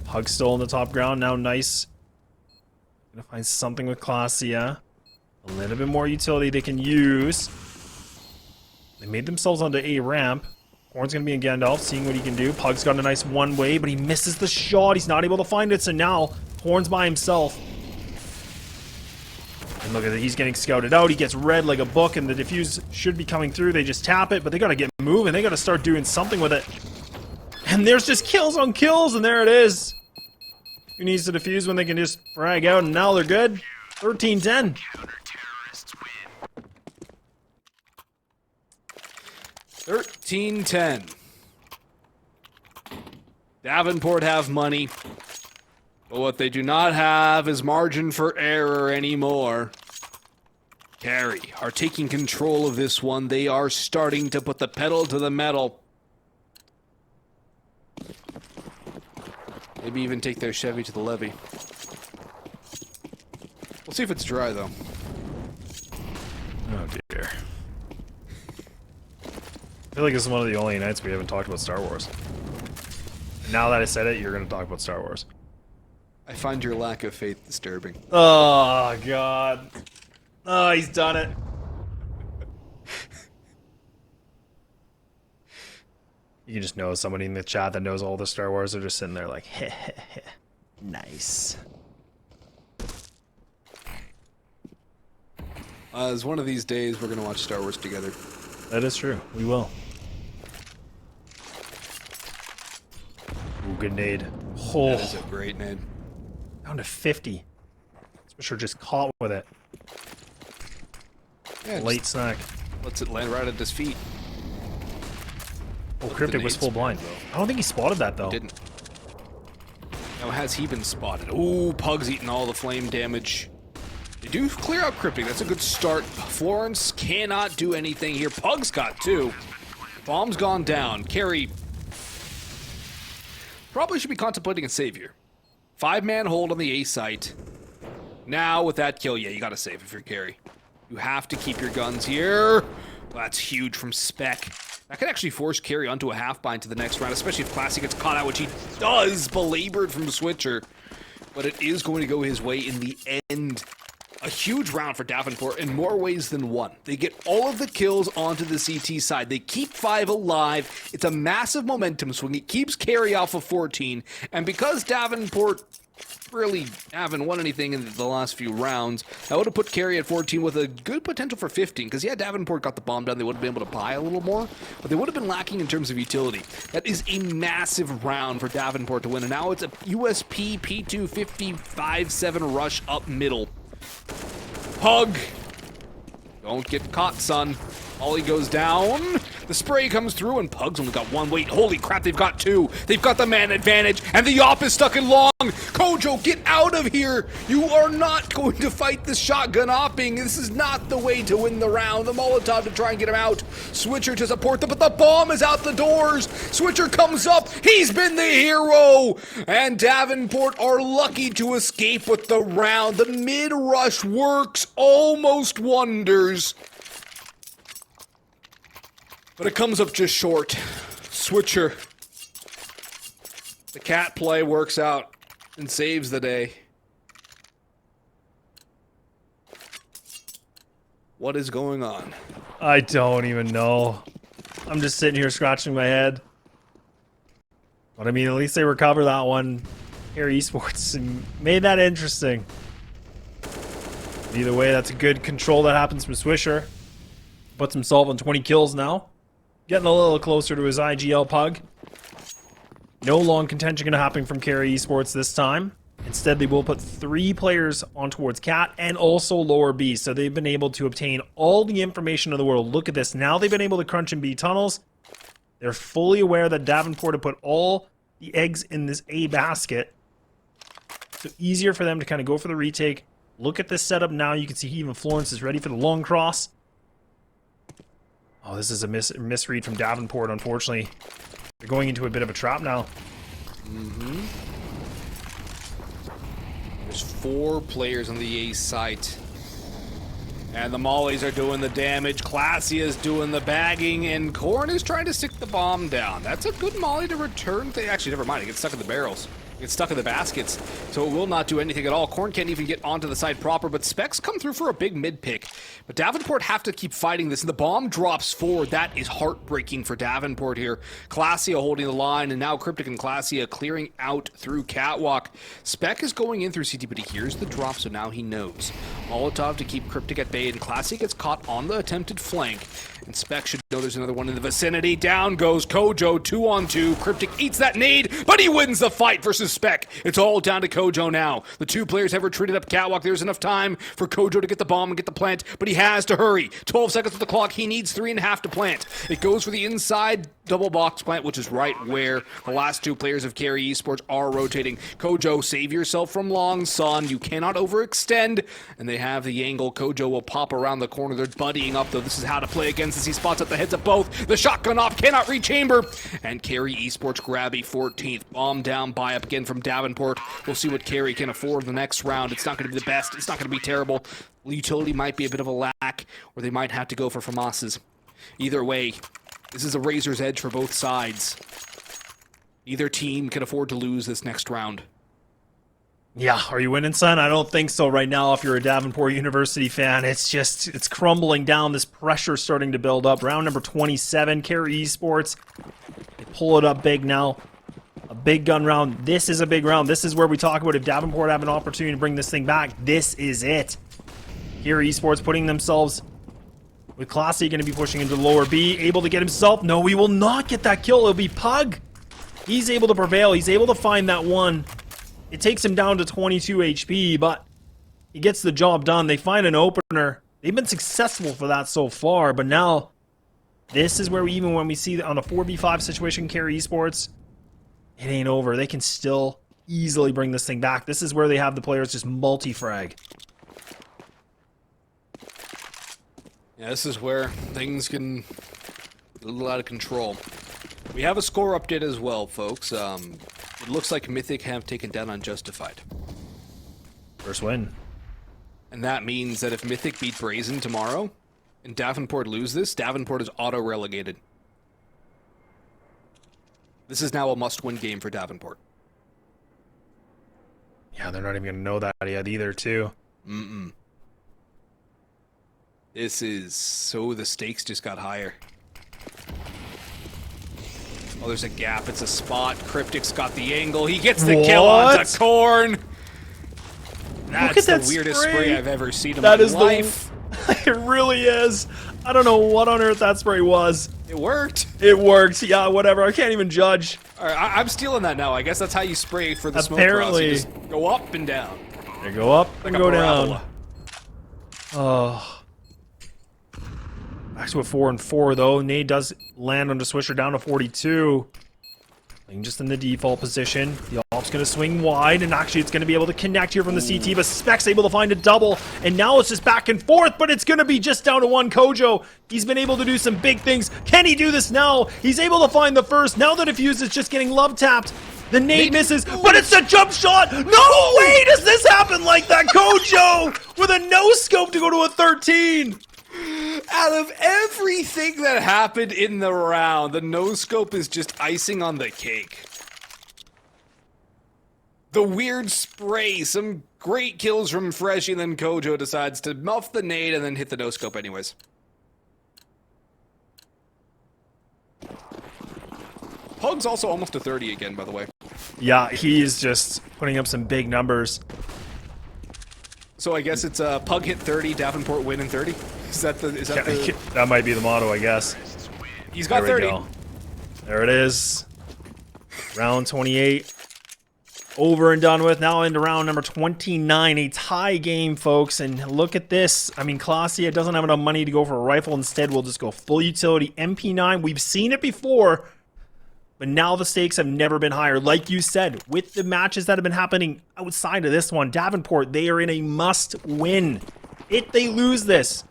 Pug still on the top ground. Now nice. Gonna find something with Clasia. A little bit more utility they can use. They made themselves onto A ramp. Horn's gonna be in Gandalf, seeing what he can do. Pug's got a nice one way, but he misses the shot. He's not able to find it, so now Horn's by himself. And look at it, he's getting scouted out. He gets read like a book, and the defuse should be coming through. They just tap it, but they gotta get moving. They gotta start doing something with it. And there's just kills on kills, and there it is. Who needs to defuse when they can just frag out, and now they're good? 13-10. 13-10. Davenport have money, but what they do not have is margin for error anymore. Kari are taking control of this one. They are starting to put the pedal to the metal. Maybe even take their Chevy to the levee. We'll see if it's dry, though. Oh dear. I feel like this is one of the only nights we haven't talked about Star Wars. Now that I said it, you're going to talk about Star Wars. I find your lack of faith disturbing. Oh, God. Oh, he's done it. You can just know somebody in the chat that knows all the Star Wars. They're just sitting there like, heh, heh, heh. Nice. As one of these days, we're going to watch Star Wars together. That is true. We will. Ooh, good nade. Oh, That is a great name. down to 50. SwicheR just caught with it. Yeah, Late snack. lets it land right at his feet. Oh, Cryptic was full blind. I don't think he spotted that, though. Didn't. Now, has he been spotted? Ooh, Pug's eating all the flame damage. They do clear out Cryptic. That's a good start. Florence cannot do anything here. Pug's got two. Bomb's gone down. Kari probably should be contemplating a savior. 5-man hold on the A site. Now, with that kill, yeah, you gotta save if you're Kari. You have to keep your guns here. That's huge from Spec. That could actually force Kari onto a half bind to the next round, especially if Classy gets caught out, which he does, belabored from SwicheR. But it is going to go his way in the end. A huge round for Davenport in more ways than one. They get all of the kills onto the CT side. They keep 5 alive. It's a massive momentum swing. It keeps Kari off of 14. And because Davenport really haven't won anything in the last few rounds, that would have put Kari at 14 with a good potential for 15. Because, yeah, Davenport got the bomb down. They would have been able to buy a little more. But they would have been lacking in terms of utility. That is a massive round for Davenport to win. And now it's a USP P2 55-7 rush up middle. Pugg! Don't get caught, son. Ollie goes down. The spray comes through, and Pug's only got one. Wait, holy crap, they've got two. They've got the man advantage, and the op is stuck in long. CoJo, get out of here. You are not going to fight this shotgun opping. This is not the way to win the round. The Molotov to try and get him out. SwicheR to support them, but the bomb is out the doors. SwicheR comes up. He's been the hero. And Davenport are lucky to escape with the round. The mid-rush works almost wonders. But it comes up just short. SwicheR. The cat play works out and saves the day. What is going on? I don't even know. I'm just sitting here scratching my head. But I mean, at least they recover that one. Kari Esports and made that interesting. Either way, that's a good control that happens from SwicheR. Puts himself on 20 kills now. Getting a little closer to his IGL Pugg. No long contention going to happen from Kari Esports this time. Instead, they will put 3 players on towards Cat and also lower B. So they've been able to obtain all the information in the world. Look at this. Now they've been able to crunch in B tunnels. They're fully aware that Davenport had put all the eggs in this A basket. So easier for them to kind of go for the retake. Look at this setup now. You can see even Florence is ready for the long cross. Oh, this is a misread from Davenport, unfortunately. They're going into a bit of a trap now. Mm-hmm. There's 4 players on the A site. And the mollies are doing the damage. Classy is doing the bagging. And Korn is trying to stick the bomb down. That's a good molly to return. Actually, never mind. It gets stuck in the barrels. It gets stuck in the baskets. So it will not do anything at all. Korn can't even get onto the side proper. But Specs come through for a big mid pick. But Davenport have to keep fighting this. And the bomb drops forward. That is heartbreaking for Davenport here. Classia holding the line. And now Cryptic and Classia clearing out through Catwalk. Spec is going in through CT, but he hears the drop, so now he knows. Molotov to keep Cryptic at bay. And Classia gets caught on the attempted flank. And Spec should know there's another one in the vicinity. Down goes CoJo, 2-on-2. Cryptic eats that nade, but he wins the fight versus Spec. It's all down to CoJo now. The 2 players have retreated up Catwalk. There's enough time for CoJo to get the bomb and get the plant, but he has to hurry. 12 seconds on the clock. He needs 3.5 to plant. It goes for the inside double box plant, which is right where the last 2 players of Kari Esports are rotating. CoJo, save yourself from long, son. You cannot overextend. And they have the angle. CoJo will pop around the corner. They're buddying up, though. This is how to play against this. He spots up the heads of both. The shotgun off, cannot rechamber. And Kari Esports grab a 14th. Bomb down, buy up again from Davenport. We'll see what Kari can afford the next round. It's not going to be the best. It's not going to be terrible. Utility might be a bit of a lack, or they might have to go for FAMAS's. Either way, this is a razor's edge for both sides. Neither team can afford to lose this next round. Yeah, are you winning, son? I don't think so right now if you're a Davenport University fan. It's crumbling down. This pressure starting to build up. Round number 27, Kari Esports. They pull it up big now. A big gun round. This is a big round. This is where we talk about if Davenport have an opportunity to bring this thing back. This is it. Kari Esports putting themselves with Classy going to be pushing into lower B. Able to get himself. No, he will not get that kill. It'll be Pugg. He's able to prevail. He's able to find that one. It takes him down to 22 HP, but he gets the job done. They find an opener. They've been successful for that so far, but now this is where even when we see on a 4v5 situation, Kari Esports, it ain't over. They can still easily bring this thing back. This is where they have the players just multi-frag. Yeah, this is where things can get a little out of control. We have a score update as well, folks. It looks like Mythic have taken down Unjustified. First win. And that means that if Mythic beat Brazen tomorrow, and Davenport lose this, Davenport is auto-relegated. This is now a must-win game for Davenport. Yeah, they're not even going to know that yet either, too. Mm-mm. This is... So the stakes just got higher. Oh, there's a gap. It's a spot. Cryptic's got the angle. He gets the kill onto Korn. That's the weirdest spray I've ever seen in my life. It really is. I don't know what on earth that spray was. It worked. It worked. Yeah, whatever. I can't even judge. All right, I'm stealing that now. I guess that's how you spray for the smoke Apparently. cross. You just go up and down. They go up Like and a go parabola. down. Oh. Back to a 4-4 though. Nade does land onto SwicheR down to 42. Playing just in the default position. The op's going to swing wide, and actually it's going to be able to connect here from the CT, but Spec's able to find a double, and now it's just back and forth, but it's going to be just down to one CoJo. He's been able to do some big things. Can he do this now? He's able to find the first. Now the defuse is just getting love tapped. The nade misses, but it's a jump shot. No way does this happen like that. CoJo with a no scope to go to a 13. Out of everything that happened in the round, the no-scope is just icing on the cake. The weird spray, some great kills from Freshie, and then CoJo decides to muff the nade and then hit the no-scope anyways. Pugg's also almost to 30 again, by the way. Yeah, he's just putting up some big numbers. So I guess it's Pugg hit 30, Davenport win in 30? Is that the... That might be the motto, I guess. He's got There we 30. go. There it is. Round 28. over and done with. Now into round number 29, a tie game, folks. And look at this. I mean, Clausia doesn't have enough money to go for a rifle. Instead, we'll just go full utility MP9. We've seen it before, but now the stakes have never been higher. Like you said, with the matches that have been happening outside of this one, Davenport, they are in a must-win. If they lose this,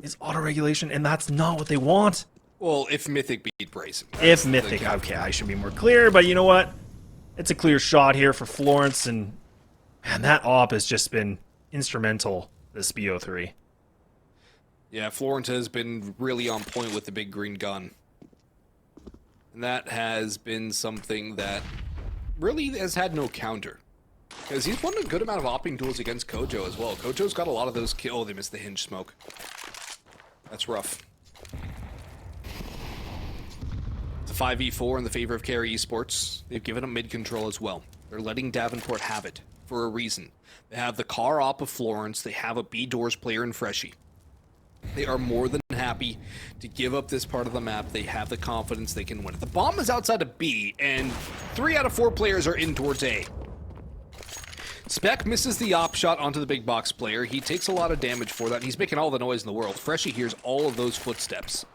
it's auto-regulation, and that's not what they want. Well, if Mythic beat Brazen. If Mythic, okay, I should be more clear, but you know what? It's a clear shot here for Florence, and man, that op has just been instrumental this BO3. Yeah, Florence has been really on point with the big green gun. And that has been something that really has had no counter. Because he's won a good amount of opping duels against CoJo as well. CoJo's got a lot of those kills. Oh, they missed the hinge smoke. That's rough. It's a 5v4 in the favor of Kari Esports. They've given him mid control as well. They're letting Davenport have it for a reason. They have the car op of Florence. They have a B doors player in Freshie. They are more than happy to give up this part of the map. They have the confidence they can win it. The bomb is outside of B, and 3 out of 4 players are in towards A. Spec misses the op shot onto the big box player. He takes a lot of damage for that, and he's making all the noise in the world. Freshie hears all of those footsteps.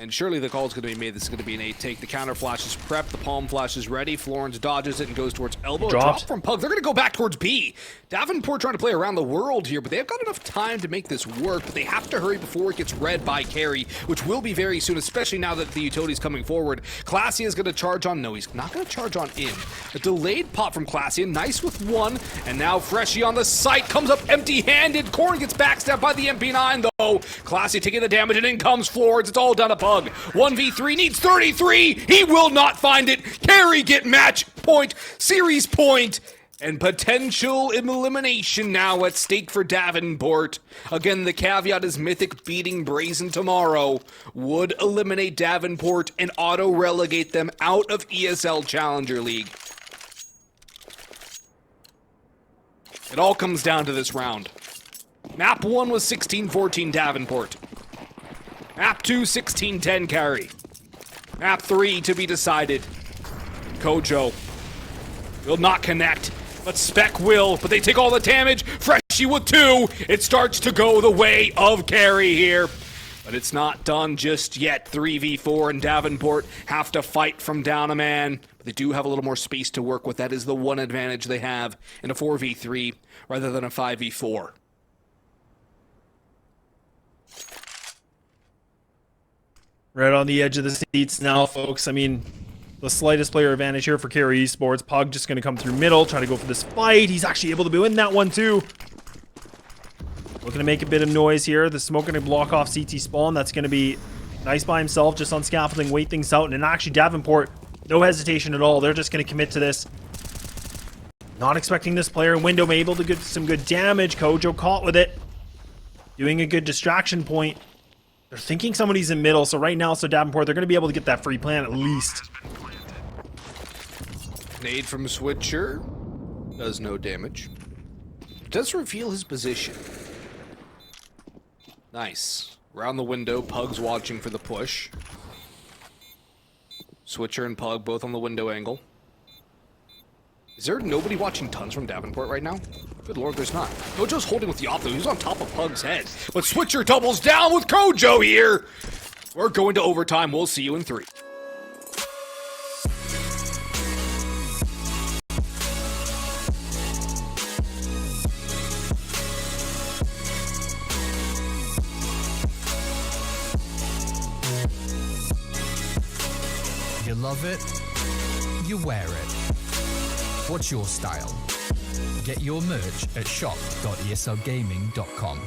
And surely the call is going to be made. This is going to be an 8 take. The counter flash is prepped. The palm flash is ready. Florence dodges it and goes towards elbow. Drop from Pugg. They're going to go back towards B. Davenport trying to play around the world here, but they've got enough time to make this work. But they have to hurry before it gets read by Kari, which will be very soon, especially now that the utility's coming forward. Classy is going to charge on. No, he's not going to charge on in. A delayed pop from Classy. Nice with 1. And now Freshie on the site comes up empty-handed. Corn gets backstabbed by the MP9, though. Classy taking the damage, and in comes Florence. It's all down to Pugg. 1v3 needs 33. He will not find it. Kari get match point, series point, and potential elimination now at stake for Davenport. Again, the caveat is Mythic beating Brazen tomorrow would eliminate Davenport and auto-relegate them out of ESL Challenger League. It all comes down to this round. Map 1 was 16-14 Davenport. Map 2, 16-10 Kari. Map 3 to be decided. CoJo will not connect, but Spec will, but they take all the damage. Freshie with 2. It starts to go the way of Kari here. But it's not done just yet. 3v4 and Davenport have to fight from down a man. But they do have a little more space to work with. That is the one advantage they have in a 4v3 rather than a 5v4. Right on the edge of the seats now, folks. I mean, the slightest player advantage here for Kari Esports. Pugg just going to come through middle, try to go for this fight. He's actually able to win that one, too. Looking to make a bit of noise here. The smoke going to block off CT spawn. That's going to be nice by himself, just on scaffolding, wait things out. And actually, Davenport, no hesitation at all. They're just going to commit to this. Not expecting this player in window, able to get some good damage. CoJo caught with it. Doing a good distraction point. They're thinking somebody's in middle, so right now, Davenport, they're going to be able to get that free plant at least. Nade from SwicheR does no damage. Does reveal his position. Nice. Around the window, Pugg's watching for the push. SwicheR and Pugg both on the window angle. Is there nobody watching tons from Davenport right now? Good lord, there's not. CoJo's holding with the op, though. He's on top of Pugg's head. But SwicheR doubles down with CoJo here. We're going to overtime. We'll see you in 3. You love it, you wear it. What's your style? Get your merch at shop.eslgaming.com.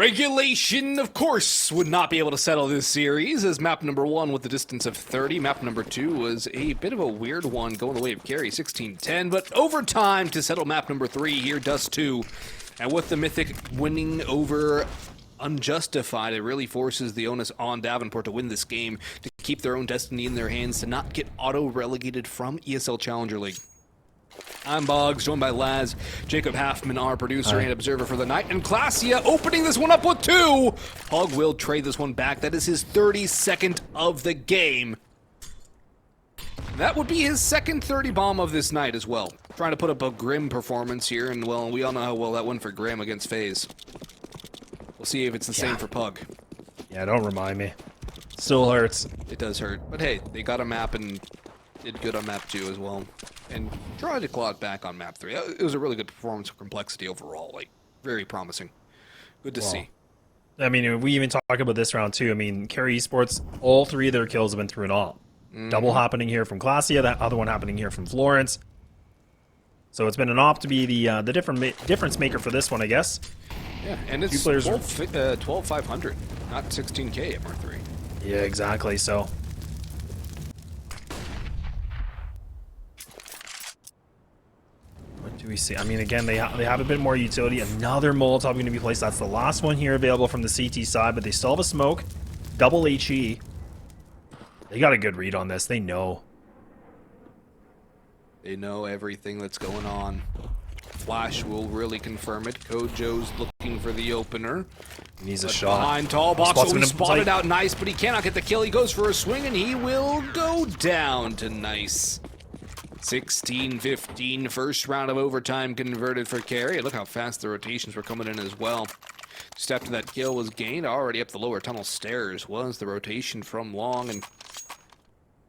Regulation, of course, would not be able to settle this series, as map number 1 with the distance of 30. Map number 2 was a bit of a weird one, going the way of Kari, 16-10. But overtime to settle map number 3 here, Dust2. And with the Mythic winning over Unjustified, it really forces the onus on Davenport to win this game, to keep their own destiny in their hands, to not get auto-relegated from ESL Challenger League. I'm Boggs, joined by Laz, Jacob Halfman, our producer and observer for the night, and Klassia opening this one up with 2! Pugg will trade this one back. That is his 32nd of the game. That would be his second 30 bomb of this night as well. Trying to put up a grim performance here, and well, we all know how well that went for Grim against FaZe. We'll see if it's the same for Pugg. Yeah, don't remind me. Still hurts. It does hurt. But hey, they got a map and did good on map 2 as well. And tried to claw it back on map 3. It was a really good performance of Complexity overall. Like, very promising. Good to see. I mean, if we even talk about this round too, I mean, Kari Esports, all 3 of their kills have been through an AWP. Double happening here from Klassia, that other one happening here from Florence. So it's been an AWP to be the difference maker for this one, I guess. Yeah, and it's 12,500, not 16K MR3. Yeah, exactly. So what do we see? I mean, again, they have a bit more utility. Another Molotov going to be placed. That's the last one here available from the CT side, but they still have a smoke. Double HE. They got a good read on this. They know. They know everything that's going on. Flash will really confirm it. CoJo's looking for the opener. He needs a shot. Behind tall box, so he spotted out Nice, but he cannot get the kill. He goes for a swing, and he will go down to Nice. 16-15, first round of overtime converted for Kari. Look how fast the rotations were coming in as well. Just after that kill was gained, already up the lower tunnel stairs was the rotation from long, and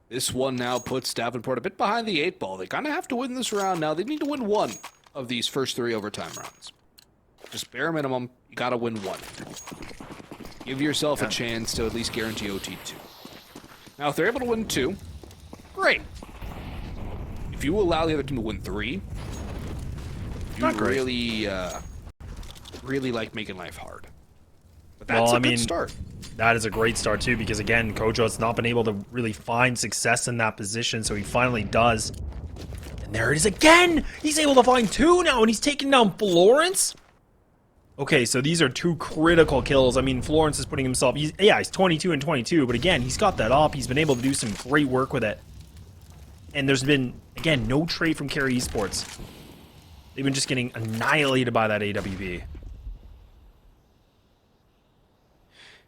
this one now puts Davenport a bit behind the 8 ball. They kind of have to win this round now. They need to win 1 of these first 3 overtime rounds. Just bare minimum, you got to win 1. Give yourself a chance to at least guarantee OT 2. Now, if they're able to win 2, great. If you allow the other team to win 3, you really like making life hard. But that's a good start. That is a great start too, because again, CoJo's not been able to really find success in that position, so he finally does. And there it is again! He's able to find 2 now, and he's taking down Florence? Okay, so these are 2 critical kills. I mean, Florence is putting himself... He's 22 and 22, but again, he's got that up. He's been able to do some great work with it. And there's been, again, no trade from Kari Esports. They've been just getting annihilated by that AWP.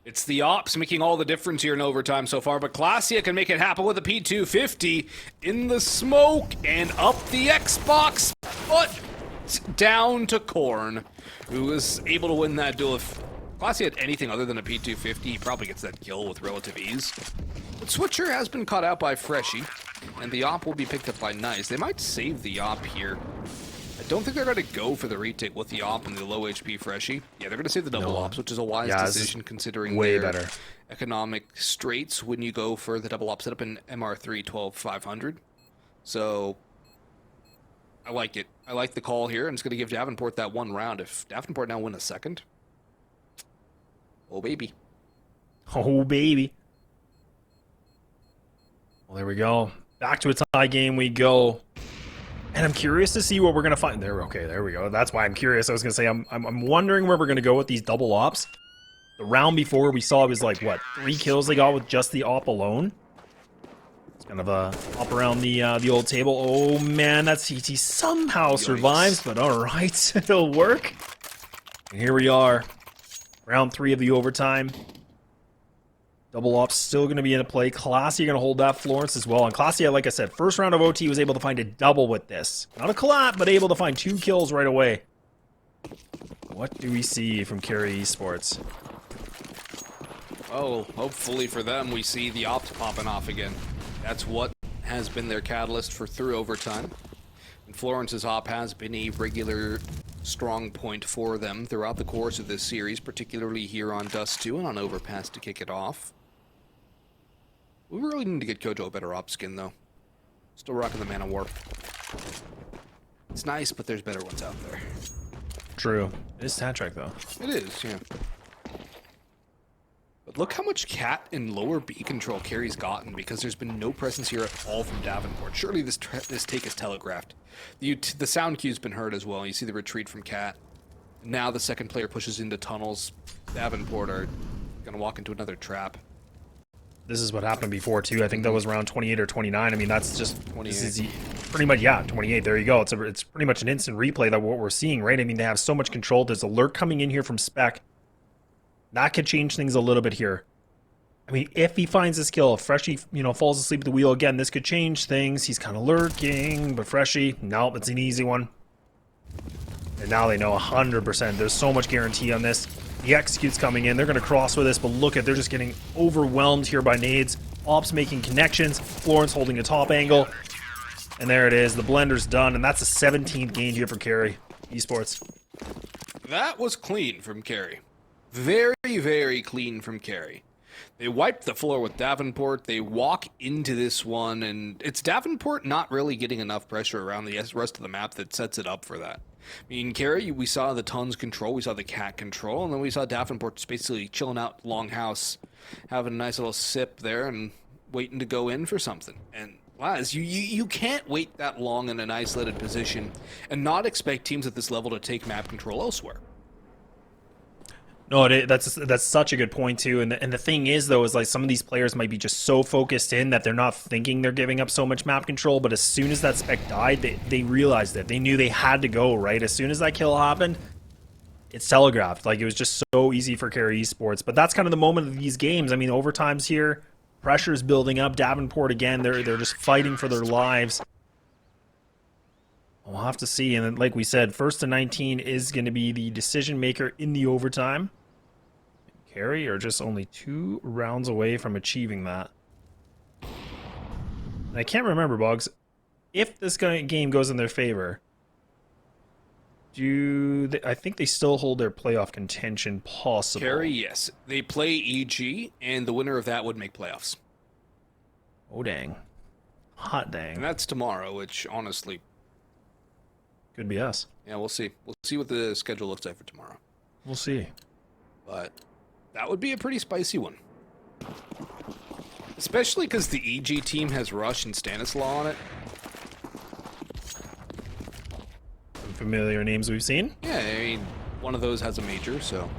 It's the ops making all the difference here in overtime so far, but Klassia can make it happen with a P250 in the smoke and up the Xbox, but down to Korn, who was able to win that duel. If Klassia had anything other than a P250, he probably gets that kill with relative ease. But SwicheR has been caught out by Freshie, and the op will be picked up by Nice. They might save the op here. I don't think they're going to go for the retake with the op and the low HP Freshie. Yeah, they're going to save the double ops, which is a wise decision considering their economic straits when you go for the double op setup in MR3 12,500. So, I like it. I like the call here, and it's going to give Davenport that 1 round. If Davenport now win a second, oh baby. Oh baby. Well, there we go. Back to a tie game we go. And I'm curious to see what we're going to find. There we go. That's why I'm curious. I was going to say, I'm wondering where we're going to go with these double ops. The round before we saw it was like, what, 3 kills they got with just the op alone? It's kind of a hop around the old table. Oh, man, that CT somehow survives, but all right, it'll work. And here we are. Round 3 of the overtime. Double ops still going to be in a play. Klassia going to hold that Florence as well. And Klassia, like I said, first round of OT was able to find a double with this. Not a collab, but able to find 2 kills right away. What do we see from Kari Esports? Oh, hopefully for them, we see the ops popping off again. That's what has been their catalyst for through overtime. And Florence's op has been a regular strong point for them throughout the course of this series, particularly here on Dust2 and on Overpass to kick it off. We really need to get CoJo a better op skin, though. Still rocking the Man of War. It's nice, but there's better ones out there. True. It is stat track, though. It is, yeah. look how much cat and lower B control Kari's gotten because there's been no presence here at all from Davenport. Surely this take is telegraphed. The sound cue's been heard as well. You see the retreat from cat. Now the second player pushes into tunnels. Davenport are going to walk into another trap. This is what happened before, too. I think that was around 28 or 29. I mean, that's just 28. This is pretty much, yeah, 28. There you go. It's pretty much an instant replay that what we're seeing, right? I mean, they have so much control. There's alert coming in here from Spec. That could change things a little bit here. I mean, if he finds this kill, if Freshie, falls asleep at the wheel again, this could change things. He's kind of lurking, but Freshie, nope, it's an easy one. And now they know 100%. There's so much guarantee on this. The execute's coming in. They're going to cross with this, but look at, they're just getting overwhelmed here by nades. Ops making connections. Florence holding a top angle. And there it is. The blender's done, and that's the 17th game here for Kari Esports. That was clean from Kari. Very, very clean from Kari. They wiped the floor with Davenport. They walk into this one, and it's Davenport not really getting enough pressure around the rest of the map that sets it up for that. I mean, Kari, we saw the tons control, we saw the cat control, and then we saw Davenport just basically chilling out Longhouse, having a nice little sip there and waiting to go in for something. And Laz, you can't wait that long in an isolated position and not expect teams at this level to take map control elsewhere. No, that's such a good point too. And the thing is though, is like some of these players might be just so focused in that they're not thinking they're giving up so much map control. But as soon as that spec died, they realized it. They knew they had to go, right? As soon as that kill happened, it's telegraphed. Like it was just so easy for Kari Esports. But that's kind of the moment of these games. I mean, overtime's here, pressure's building up. Davenport again, they're just fighting for their lives. We'll have to see. And then, like we said, 1st to 19 is going to be the decision maker in the overtime. Kari are just only 2 rounds away from achieving that. And I can't remember, Bugs, if this game goes in their favor, I think they still hold their playoff contention possible. Kari, yes. They play EG, and the winner of that would make playoffs. Oh, dang. Hot dang. And that's tomorrow, which, honestly... could be us. Yeah, we'll see. We'll see what the schedule looks like for tomorrow. We'll see. But... that would be a pretty spicy one. Especially because the EG team has Rush and Stanislaw on it. Some familiar names we've seen. Yeah, I mean, one of those has a major, so...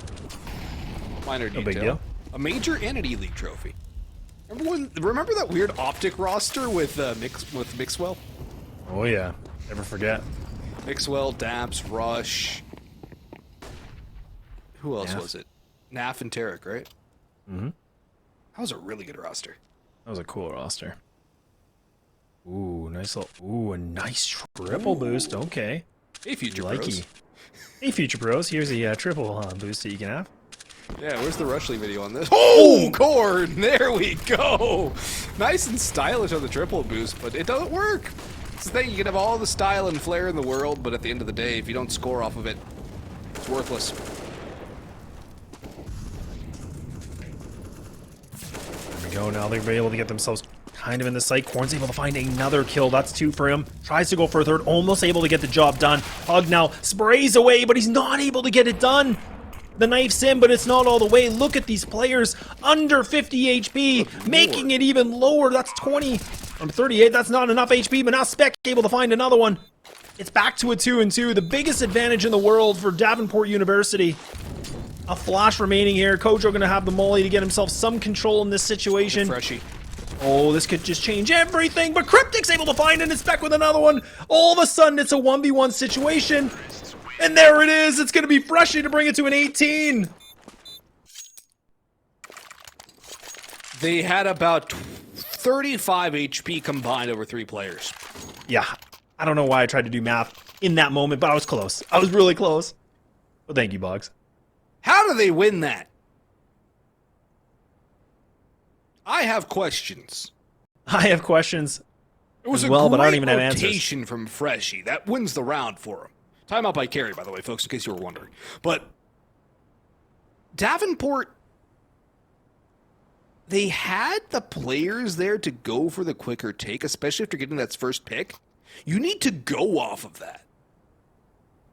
minor detail. No big deal. A major and an E-League trophy. Remember that weird Optic roster with Mixwell? Oh yeah, never forget. Mixwell, Dabs, Rush... who else was it? Naf and Tarek, right? Mm-hmm. That was a really good roster. That was a cool roster. Ooh, nice little... ooh, a nice triple boost. Okay. Hey, Future Bros. Hey, Future Bros. Here's a triple boost that you can have. Yeah, where's the Rushly video on this? Oh, Corn! There we go! Nice and stylish on the triple boost, but it doesn't work. It's the thing, you can have all the style and flair in the world, but at the end of the day, if you don't score off of it, it's worthless. Go now. They'll be able to get themselves kind of in the sight. Corn's able to find another kill. That's 2 for him. Tries to go for a third. Almost able to get the job done. Pugg now sprays away, but he's not able to get it done. The knife's in, but it's not all the way. Look at these players. Under 50 HP. Making it even lower. That's 20 from 38. That's not enough HP, but now Spec able to find another one. It's back to a 2-2. The biggest advantage in the world for Davenport University. A flash remaining here. CoJo going to have the molly to get himself some control in this situation. Freshie. Oh, this could just change everything. But Cryptic's able to find it. It's back with another one. All of a sudden, it's a 1v1 situation. And there it is. It's going to be Freshie to bring it to an 18. They had about 35 HP combined over 3 players. Yeah. I don't know why I tried to do math in that moment, but I was close. I was really close. Well, thank you, Boggs. How do they win that? I have questions. I have questions. It was well, a but I don't great even have answers. rotation from Freshie. That wins the round for him. Timeout by Kari, by the way, folks, in case you were wondering. But Davenport, they had the players there to go for the quicker take, especially after getting that first pick. You need to go off of that.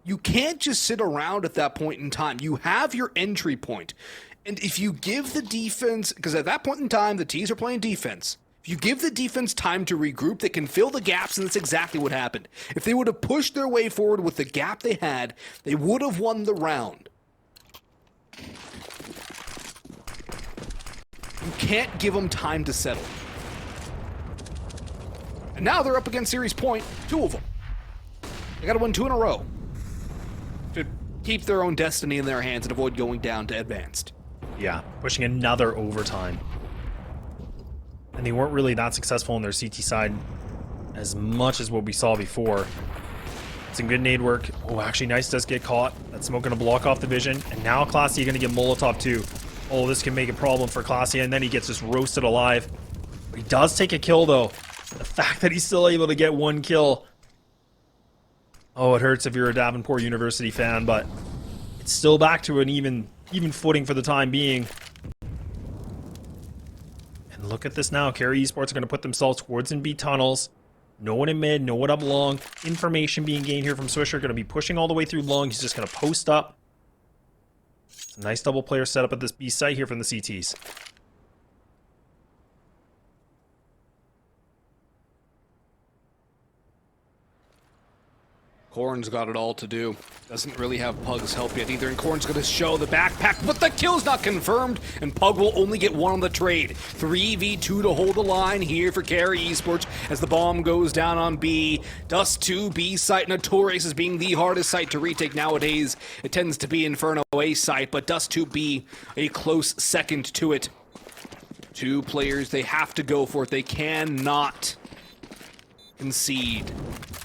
You can't just sit around at that point in time. You have your entry point. And if you give the defense, because at that point in time, the T's are playing defense. If you give the defense time to regroup, they can fill the gaps, and that's exactly what happened. If they would have pushed their way forward with the gap they had, they would have won the round. You can't give them time to settle. And now they're up against Series Point, 2 of them. They gotta win 2 in a row to keep their own destiny in their hands and avoid going down to advanced. Yeah, pushing another overtime. And they weren't really that successful on their CT side as much as what we saw before. Some good nade work. Oh, actually, Nice does get caught. That smoke going to block off the vision. And now Classy going to get Molotov too. Oh, this can make a problem for Classy. And then he gets just roasted alive. He does take a kill, though. The fact that he's still able to get 1 kill. Oh, it hurts if you're a Davenport University fan, but it's still back to an even footing for the time being. And look at this now. Kari Esports are going to put themselves towards and B tunnels. No one in mid, no one up long. Information being gained here from SwicheR. Going to be pushing all the way through long. He's just going to post up. It's a nice double player setup at this B site here from the CTs. Corn's got it all to do. Doesn't really have Pugg's help yet either, and Corn's going to show the backpack, but the kill's not confirmed, and Pugg will only get 1 on the trade. 3v2 to hold the line here for Kari Esports as the bomb goes down on B. Dust2 B site, notorious as being the hardest site to retake nowadays. It tends to be Inferno A site, but Dust2 B a close second to it. 2 players, they have to go for it. They cannot concede.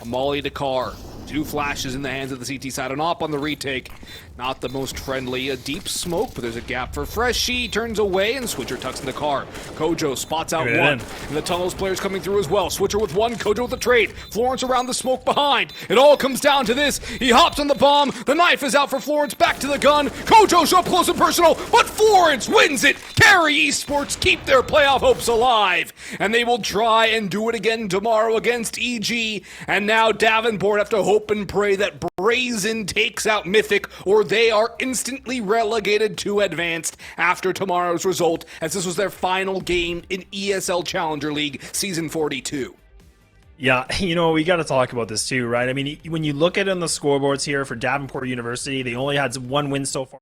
A molly to Kari. 2 flashes in the hands of the CT side. An op on the retake. Not the most friendly. A deep smoke, but there's a gap for Freshie. Turns away, and SwicheR tucks into Kari. CoJo spots out 1. And the tunnels players coming through as well. SwicheR with 1, CoJo with the trade. Florence around the smoke behind. It all comes down to this. He hops on the bomb. The knife is out for Florence. Back to the gun. CoJo show up close and personal, but Florence wins it. Kari Esports keep their playoff hopes alive. And they will try and do it again tomorrow against EG. And now Davenport have to hope and pray that Brazen takes out Mythic, or they are instantly relegated to advanced after tomorrow's result, as this was their final game in ESL Challenger League Season 42. Yeah, you know, we got to talk about this too, right? I mean, when you look at it on the scoreboards here for Davenport University, they only had 1 win so far.